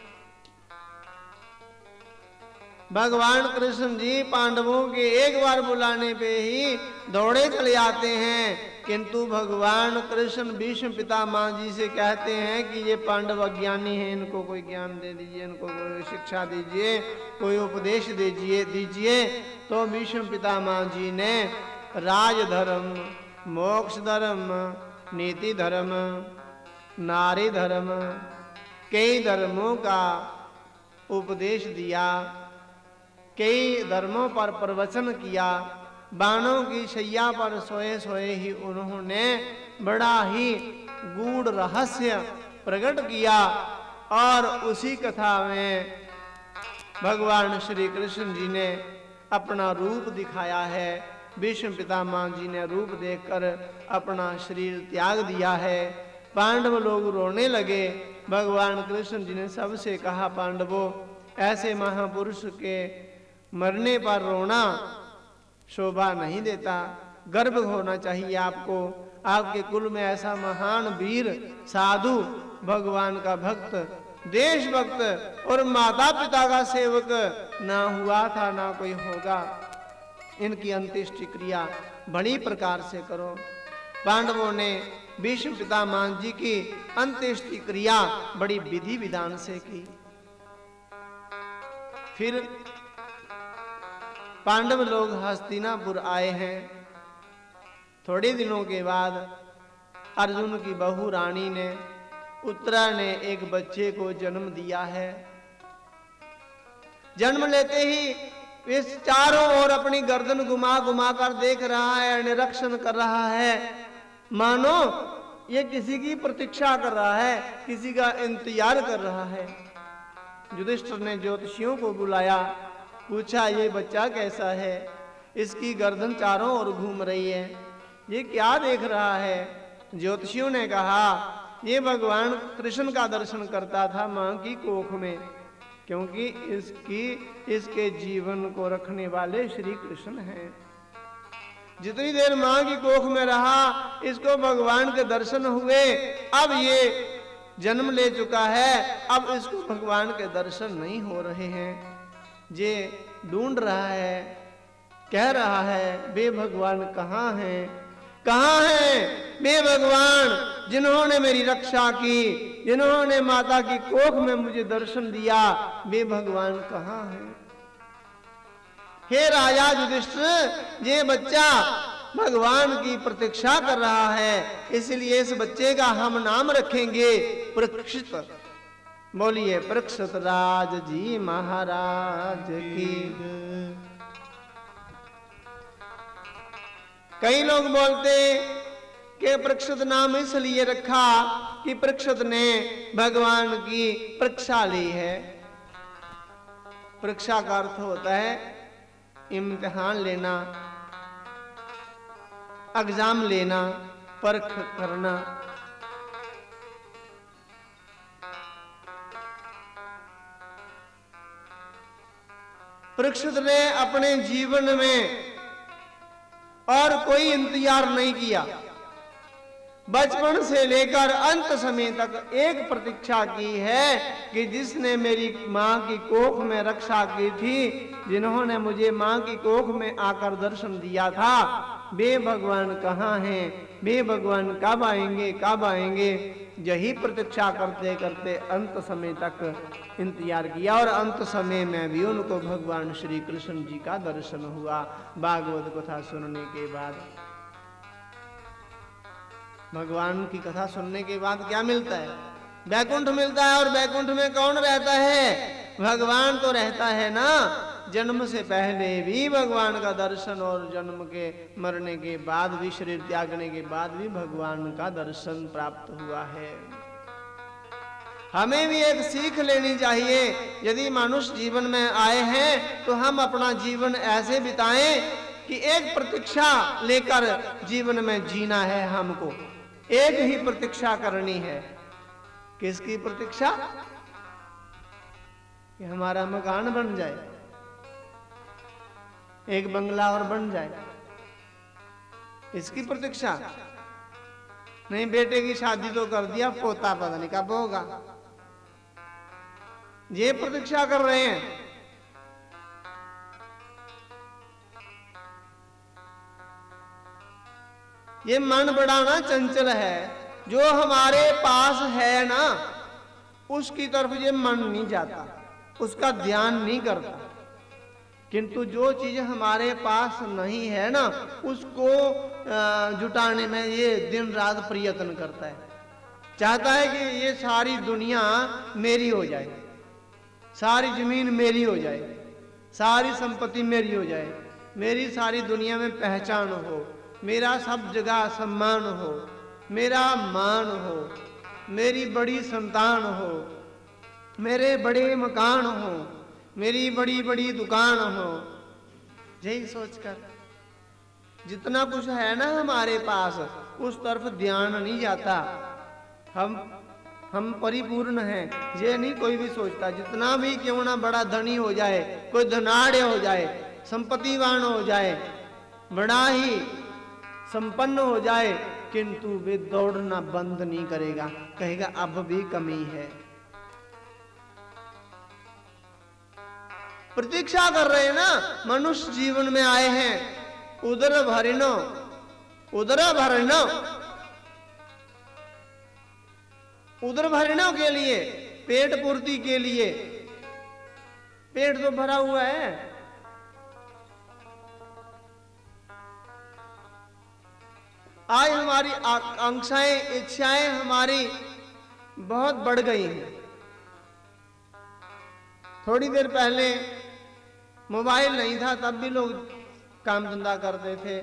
भगवान कृष्ण जी पांडवों के एक बार बुलाने पे ही दौड़े चले आते हैं, किंतु भगवान कृष्ण भीष्म पितामह जी से कहते हैं कि ये पांडव अज्ञानी हैं, इनको कोई ज्ञान दे दीजिए, इनको कोई शिक्षा दीजिए, कोई उपदेश दीजिए। तो भीष्म पितामह जी ने राजधर्म, मोक्ष धर्म, नीति धर्म, नारी धर्म, कई धर्मों का उपदेश दिया, कई धर्मों पर प्रवचन किया। बाणों की शैया पर सोए सोए ही उन्होंने बड़ा ही गूढ़ रहस्य प्रकट किया। और उसी कथा में भगवान श्री कृष्ण जी ने अपना रूप दिखाया है। भीष्म पितामह जी ने रूप देखकर अपना शरीर त्याग दिया है। पांडव लोग रोने लगे। भगवान कृष्ण जी ने सबसे कहा, पांडवों, ऐसे महापुरुष के मरने पर रोना शोभा नहीं देता, गर्व होना चाहिए आपको। आपके कुल में ऐसा महान वीर साधु, भगवान का भक्त, देशभक्त और माता पिता का सेवक ना हुआ था, ना कोई होगा। इनकी अंत्येष्टि क्रिया बड़ी प्रकार से करो। पांडवों ने भीष्म पितामह जी की अंत्येष्टि क्रिया बड़ी विधि विधान से की। फिर पांडव लोग हस्तिनापुर आए हैं। थोड़े दिनों के बाद अर्जुन की बहू रानी ने, उत्तरा ने एक बच्चे को जन्म दिया है। जन्म लेते ही इस चारों ओर अपनी गर्दन घुमा घुमा कर देख रहा है, निरीक्षण कर रहा है, मानो ये किसी की प्रतीक्षा कर रहा है, किसी का इंतजार कर रहा है। युधिष्ठिर ने ज्योतिषियों को बुलाया, पूछा, ये बच्चा कैसा है? इसकी गर्दन चारों ओर घूम रही है, ये क्या देख रहा है? ज्योतिषियों ने कहा, ये भगवान कृष्ण का दर्शन करता था मां की कोख में, क्योंकि इसके जीवन को रखने वाले श्री कृष्ण हैं। जितनी देर मां की कोख में रहा, इसको भगवान के दर्शन हुए। अब ये जन्म ले चुका है, अब इसको भगवान के दर्शन नहीं हो रहे हैं। ये ढूंढ रहा है, कह रहा है, वे भगवान कहाँ हैं? कहाँ हैं वे भगवान जिन्होंने मेरी रक्षा की, जिन्होंने माता की कोख में मुझे दर्शन दिया? वे भगवान कहाँ हैं? हे राजा युधिष्ठिर, ये बच्चा भगवान की प्रतीक्षा कर रहा है, इसलिए इस बच्चे का हम नाम रखेंगे परीक्षित। बोलिए परीक्षित राज जी महाराज की। कई लोग बोलते कि परीक्षित नाम इसलिए रखा कि परीक्षित ने भगवान की परीक्षा ली है। परीक्षा का अर्थ होता है इम्तिहान लेना, एग्जाम लेना, परख करना। परीक्षित ने अपने जीवन में और कोई इंतजार नहीं किया। बचपन से लेकर अंत समय तक एक प्रतीक्षा की है कि जिसने मेरी मां की कोख में रक्षा की थी, जिन्होंने मुझे मां की कोख में आकर दर्शन दिया था, वे भगवान कहाँ हैं? वे भगवान कब आएंगे, कब आएंगे? यही प्रतीक्षा करते करते अंत समय तक इंतजार किया, और अंत समय में भी उनको भगवान श्री कृष्ण जी का दर्शन हुआ। भागवत कथा सुनने के बाद, भगवान की कथा सुनने के बाद क्या मिलता है? वैकुंठ मिलता है। और वैकुंठ में कौन रहता है? भगवान तो रहता है ना। जन्म से पहले भी भगवान का दर्शन, और जन्म के मरने के बाद भी, शरीर त्यागने के बाद भी भगवान का दर्शन प्राप्त हुआ है। हमें भी एक सीख लेनी चाहिए। यदि मनुष्य जीवन में आए हैं तो हम अपना जीवन ऐसे बिताएं कि एक प्रतीक्षा लेकर जीवन में जीना है। हमको एक ही प्रतीक्षा करनी है। किसकी प्रतीक्षा? कि हमारा मकान बन जाए, एक बंगला और बन जाए, इसकी प्रतीक्षा नहीं। बेटे की शादी तो कर दिया, पोता पता नहीं कब होगा, ये प्रतीक्षा कर रहे हैं। ये मन बड़ा ना चंचल है। जो हमारे पास है ना, उसकी तरफ ये मन नहीं जाता, उसका ध्यान नहीं करता। किंतु जो चीज हमारे पास नहीं है ना, उसको जुटाने में ये दिन रात प्रयत्न करता है। चाहता है कि ये सारी दुनिया मेरी हो जाए, सारी जमीन मेरी हो जाए, सारी संपत्ति मेरी हो जाए, मेरी सारी दुनिया में पहचान हो, मेरा सब जगह सम्मान हो, मेरा मान हो, मेरी बड़ी संतान हो, मेरे बड़े मकान हो, मेरी बड़ी बड़ी दुकान हो। यही सोचकर जितना कुछ है ना हमारे पास उस तरफ ध्यान नहीं जाता। हम परिपूर्ण हैं, ये नहीं कोई भी सोचता। जितना भी क्यों ना बड़ा धनी हो जाए, कोई धनाढ़ हो जाए, संपत्तिवान हो जाए, बड़ा ही संपन्न हो जाए, किंतु वे दौड़ना बंद नहीं करेगा, कहेगा अब भी कमी है। प्रतीक्षा कर रहे हैं ना, मनुष्य जीवन में आए हैं उदर भरिनो, उदर भरिनो, उदर भरिनो के लिए, पेट पूर्ति के लिए। पेट तो भरा हुआ है, आज हमारी आकांक्षाएं, इच्छाएं हमारी बहुत बढ़ गई हैं। थोड़ी देर पहले मोबाइल नहीं था, तब भी लोग काम धंधा करते थे,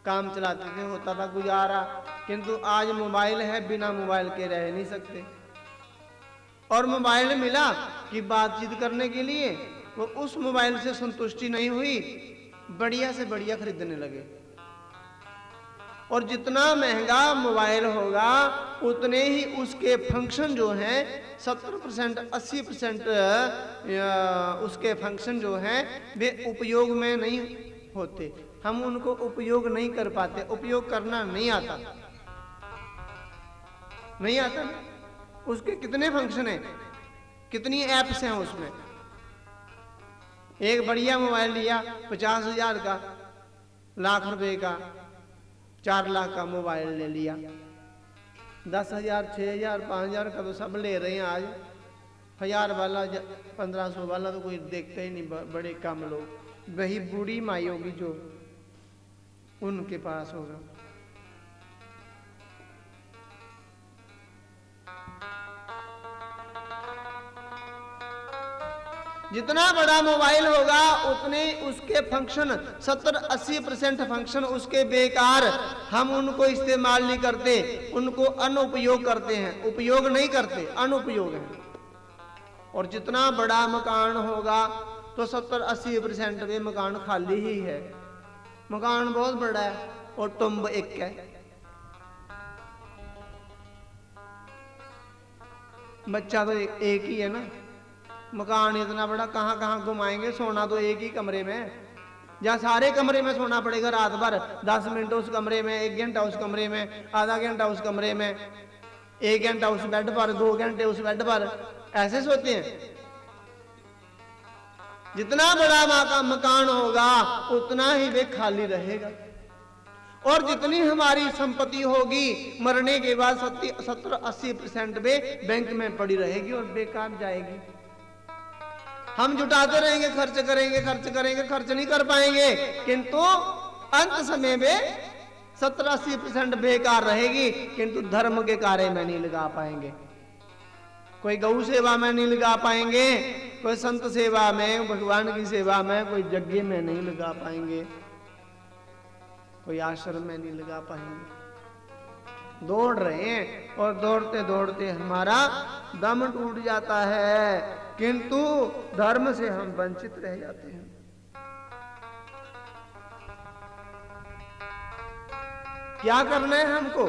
काम चलाते थे, होता था गुजारा। किंतु आज मोबाइल है, बिना मोबाइल के रह नहीं सकते। और मोबाइल मिला कि बातचीत करने के लिए, वो उस मोबाइल से संतुष्टि नहीं हुई, बढ़िया से बढ़िया खरीदने लगे। और जितना महंगा मोबाइल होगा उतने ही उसके फंक्शन जो हैं 70% 80% उसके फंक्शन जो हैं वे उपयोग में नहीं होते। हम उनको उपयोग नहीं कर पाते, उपयोग करना नहीं आता, नहीं आता। उसके कितने फंक्शन हैं, कितनी ऐप्स हैं उसमें। एक बढ़िया मोबाइल लिया 50,000 का, लाख रुपए का, 4 लाख का मोबाइल ले लिया, 10,000 6,000 5,000 का तो सब ले रहे हैं आज। 1,000 वाला 1,500 वाला तो कोई देखते ही नहीं, बड़े कम लोग। वही बूढ़ी माई होगी जो उनके पास होगा। जितना बड़ा मोबाइल होगा उतने उसके फंक्शन 70-80% फंक्शन उसके बेकार। हम उनको इस्तेमाल नहीं करते, उनको अनुपयोग करते हैं, उपयोग नहीं करते, अनुपयोग है। और जितना बड़ा मकान होगा तो 70-80% वे मकान खाली ही है। मकान बहुत बड़ा है और टुंब एक है। बच्चा तो एक ही है ना। मकान इतना बड़ा कहाँ कहाँ घुमाएंगे, सोना तो एक ही कमरे में। जहाँ सारे कमरे में सोना पड़ेगा रात भर, 10 मिनट उस कमरे में, 1 घंटा उस कमरे में, आधा घंटा उस कमरे में, 1 घंटा उस बेड पर, 2 घंटे उस बेड पर, ऐसे सोते हैं। जितना बड़ा मकान होगा उतना ही वे खाली रहेगा। और जितनी हमारी संपत्ति होगी मरने के बाद 70-80% वे बैंक में पड़ी रहेगी और बेकार जाएगी। हम जुटाते रहेंगे, खर्च करेंगे, खर्च करेंगे, खर्च नहीं कर पाएंगे, किंतु अंत समय में 70-80% बेकार रहेगी, किंतु धर्म के कार्य में नहीं लगा पाएंगे। कोई गौ सेवा में नहीं लगा पाएंगे, कोई संत सेवा में, भगवान की सेवा में, कोई यज्ञ में नहीं लगा पाएंगे, कोई आश्रम में नहीं लगा पाएंगे। दौड़ रहे हैं और दौड़ते दौड़ते हमारा दम टूट जाता है, किंतु धर्म से हम वंचित रह जाते हैं। क्या करना है हमको?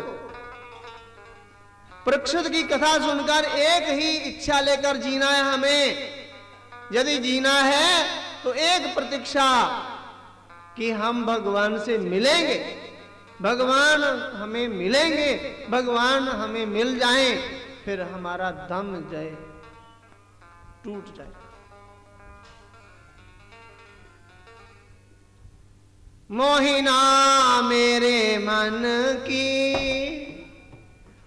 परीक्षित की कथा सुनकर एक ही इच्छा लेकर जीना है हमें। यदि जीना है तो एक प्रतीक्षा कि हम भगवान से मिलेंगे, भगवान हमें मिलेंगे, भगवान हमें मिल जाएं, फिर हमारा दम जाए, टूट जाए। मोहिना मेरे मन की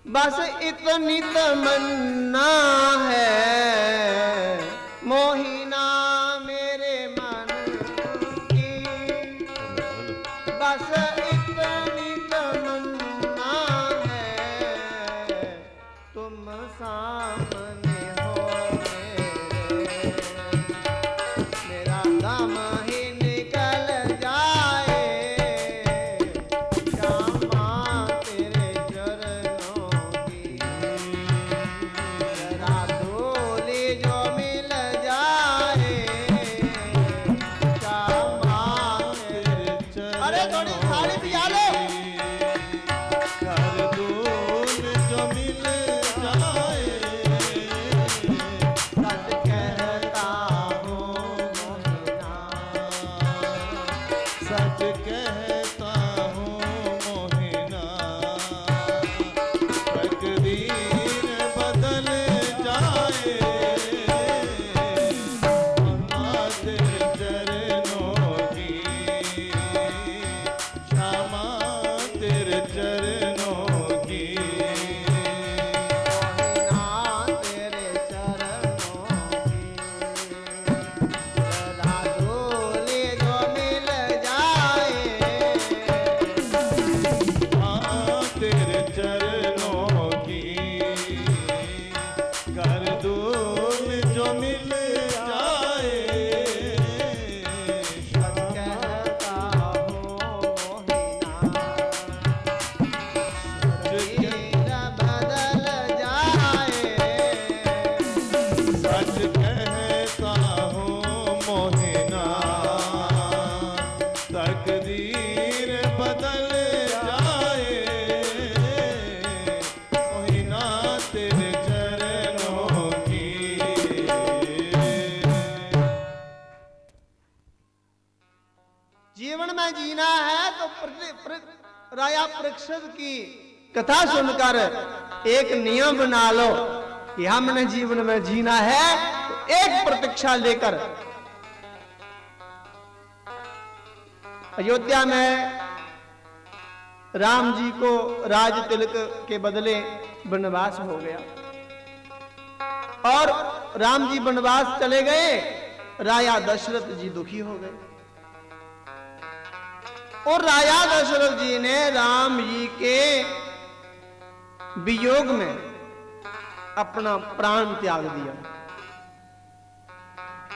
बस इतनी तमन्ना है, मोहिना मेरे मन की बस इतनी तमन्ना है, तुम सामने हो मेरे, मेरा दम ही निकल जाए, श्यामा तेरे चरणों की जरा धूली जो मिल जाए, श्यामा तेरे चरणों। अरे थोड़ी सच कहता हूँ मोहिना, तकदीर बदल जाए, क्षमा तेरे चरणों की, क्षमा तेरे चरणों की। जीवन में जीना है तो राजा परीक्षित की कथा सुनकर एक नियम बना लो कि हमने जीवन में जीना है तो एक प्रतीक्षा लेकर अयोध्या में राम जी को राज तिलक के बदले वनवास हो गया और राम जी वनवास चले गए। राजा दशरथ जी दुखी हो गए और राजा दशरथ जी ने राम जी के वियोग में अपना प्राण त्याग दिया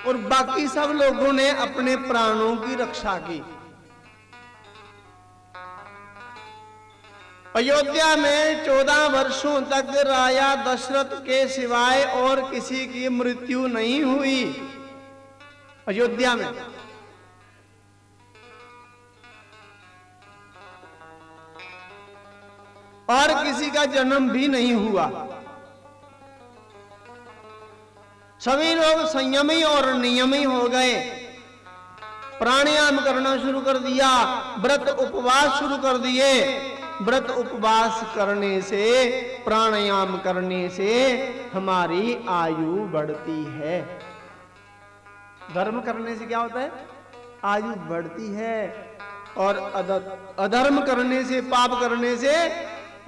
और बाकी सब लोगों ने अपने प्राणों की रक्षा की। अयोध्या में 14 वर्षों तक राजा दशरथ के सिवाय और किसी की मृत्यु नहीं हुई अयोध्या में। और किसी का जन्म भी नहीं हुआ। सभी लोग संयमी और नियमी हो गए, प्राणायाम करना शुरू कर दिया, व्रत उपवास शुरू कर दिए। व्रत उपवास करने से, प्राणायाम करने से हमारी आयु बढ़ती है। धर्म करने से क्या होता है? आयु बढ़ती है। और अधर्म करने से, पाप करने से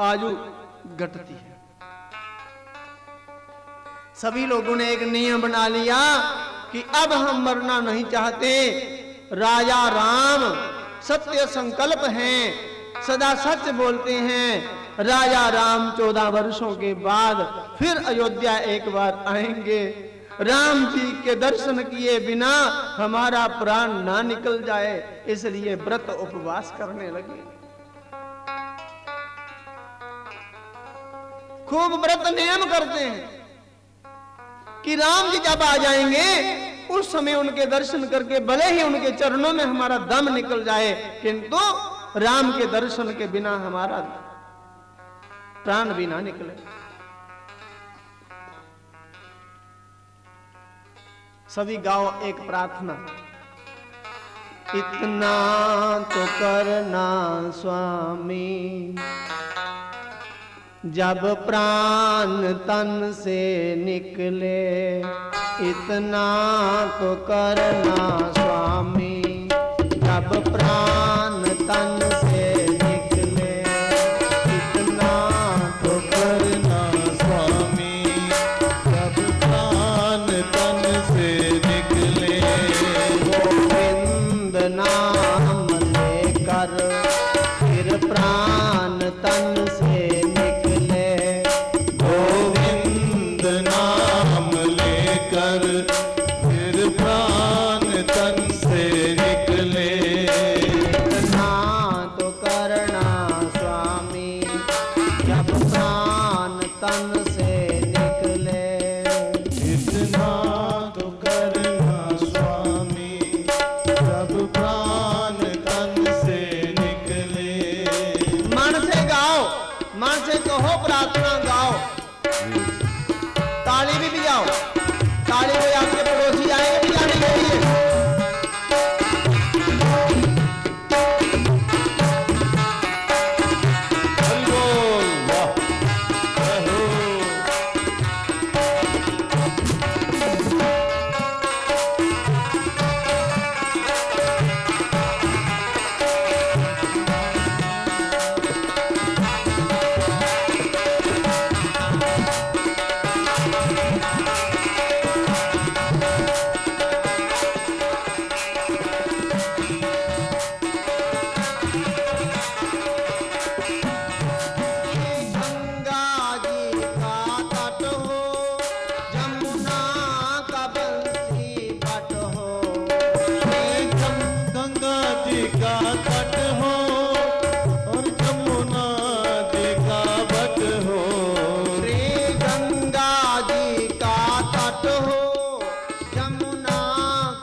आयु घटती है। सभी लोगों ने एक नियम बना लिया कि अब हम मरना नहीं चाहते। राजा राम सत्य संकल्प हैं, सदा सच बोलते हैं। राजा राम 14 वर्षों के बाद फिर अयोध्या एक बार आएंगे। राम जी के दर्शन किए बिना हमारा प्राण ना निकल जाए, इसलिए व्रत उपवास करने लगे। खूब व्रत नियम करते हैं कि राम जी जब आ जाएंगे उस समय उनके दर्शन करके भले ही उनके चरणों में हमारा दम निकल जाए, किंतु राम के दर्शन के बिना हमारा प्राण भी ना निकले। सभी गाओ एक प्रार्थना। इतना तो करना स्वामी, जब प्राण तन से निकले। इतना तो करना स्वामी, जब प्राण तन से निकले। इतना तो करना स्वामी, जब प्राण तन से निकले। गोविंद नाम लेकर फिर प्राण तन से निकले। गोविंद नाम लेकर फिर प्राण तन से निकले। जी का तट हो और जमुना जी का बट हो। श्री गंगा जी का तट हो, जमुना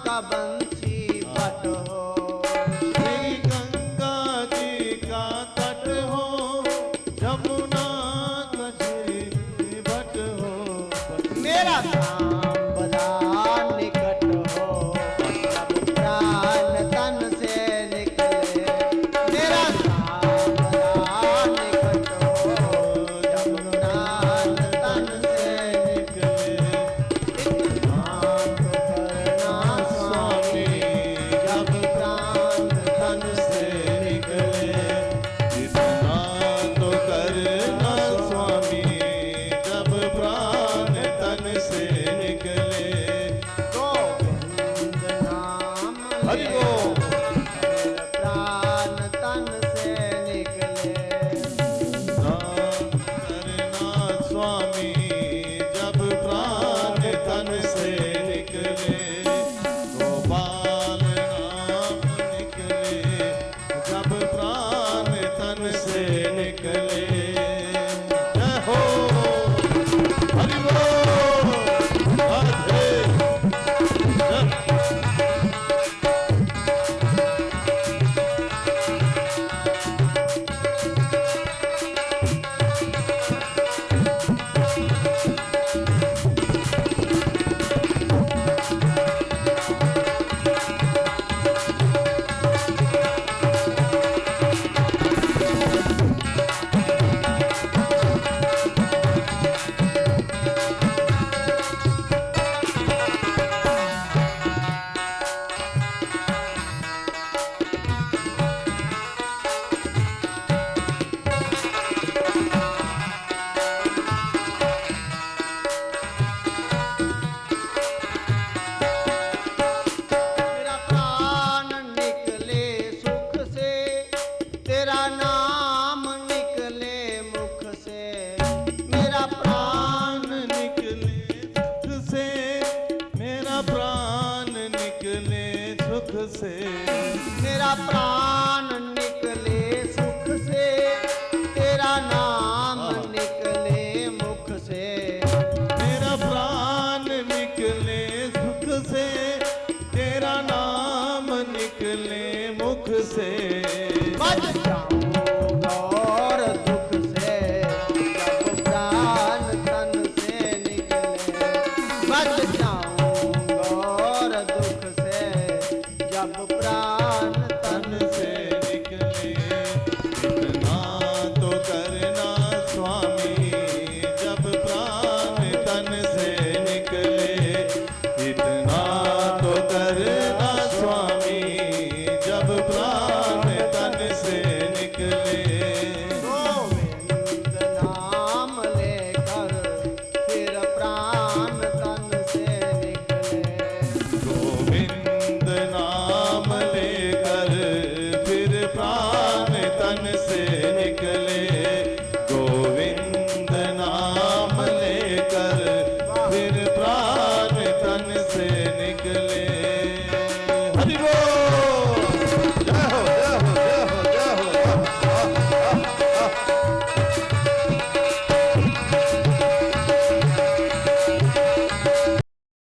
का बंसी बट हो। श्री गंगा जी का तट हो, जमुना का श्री बट हो। मेरा धाम बड़ा निकट हो, जब प्राण तन से निकले। मेरा धाम बड़ा निकट हो, जब प्राण तन से निकले। इतना तो करना स्वामी, जब प्राण तन से निकले। इतना तो करना स्वामी, जब प्राण तन से निकले। गोविंद नाम हरि ले, बोल। प्राण तन से निकले। नाम करना स्वामी, जब प्राण तन से निकले। गोपाल नाम निकले, जब प्राण तन से निकले। जय हो हरि बोल। राधे जय। मेरा प्राण निकले सुख से, तेरा नाम निकले मुख से। मेरा प्राण प्राण निकले सुख से, मेरा प्राण निकले सुख से। मेरा प्राण निकले सुख से, तेरा नाम निकले मुख से। मेरा प्राण निकले सुख से, तेरा नाम निकले मुख से। बज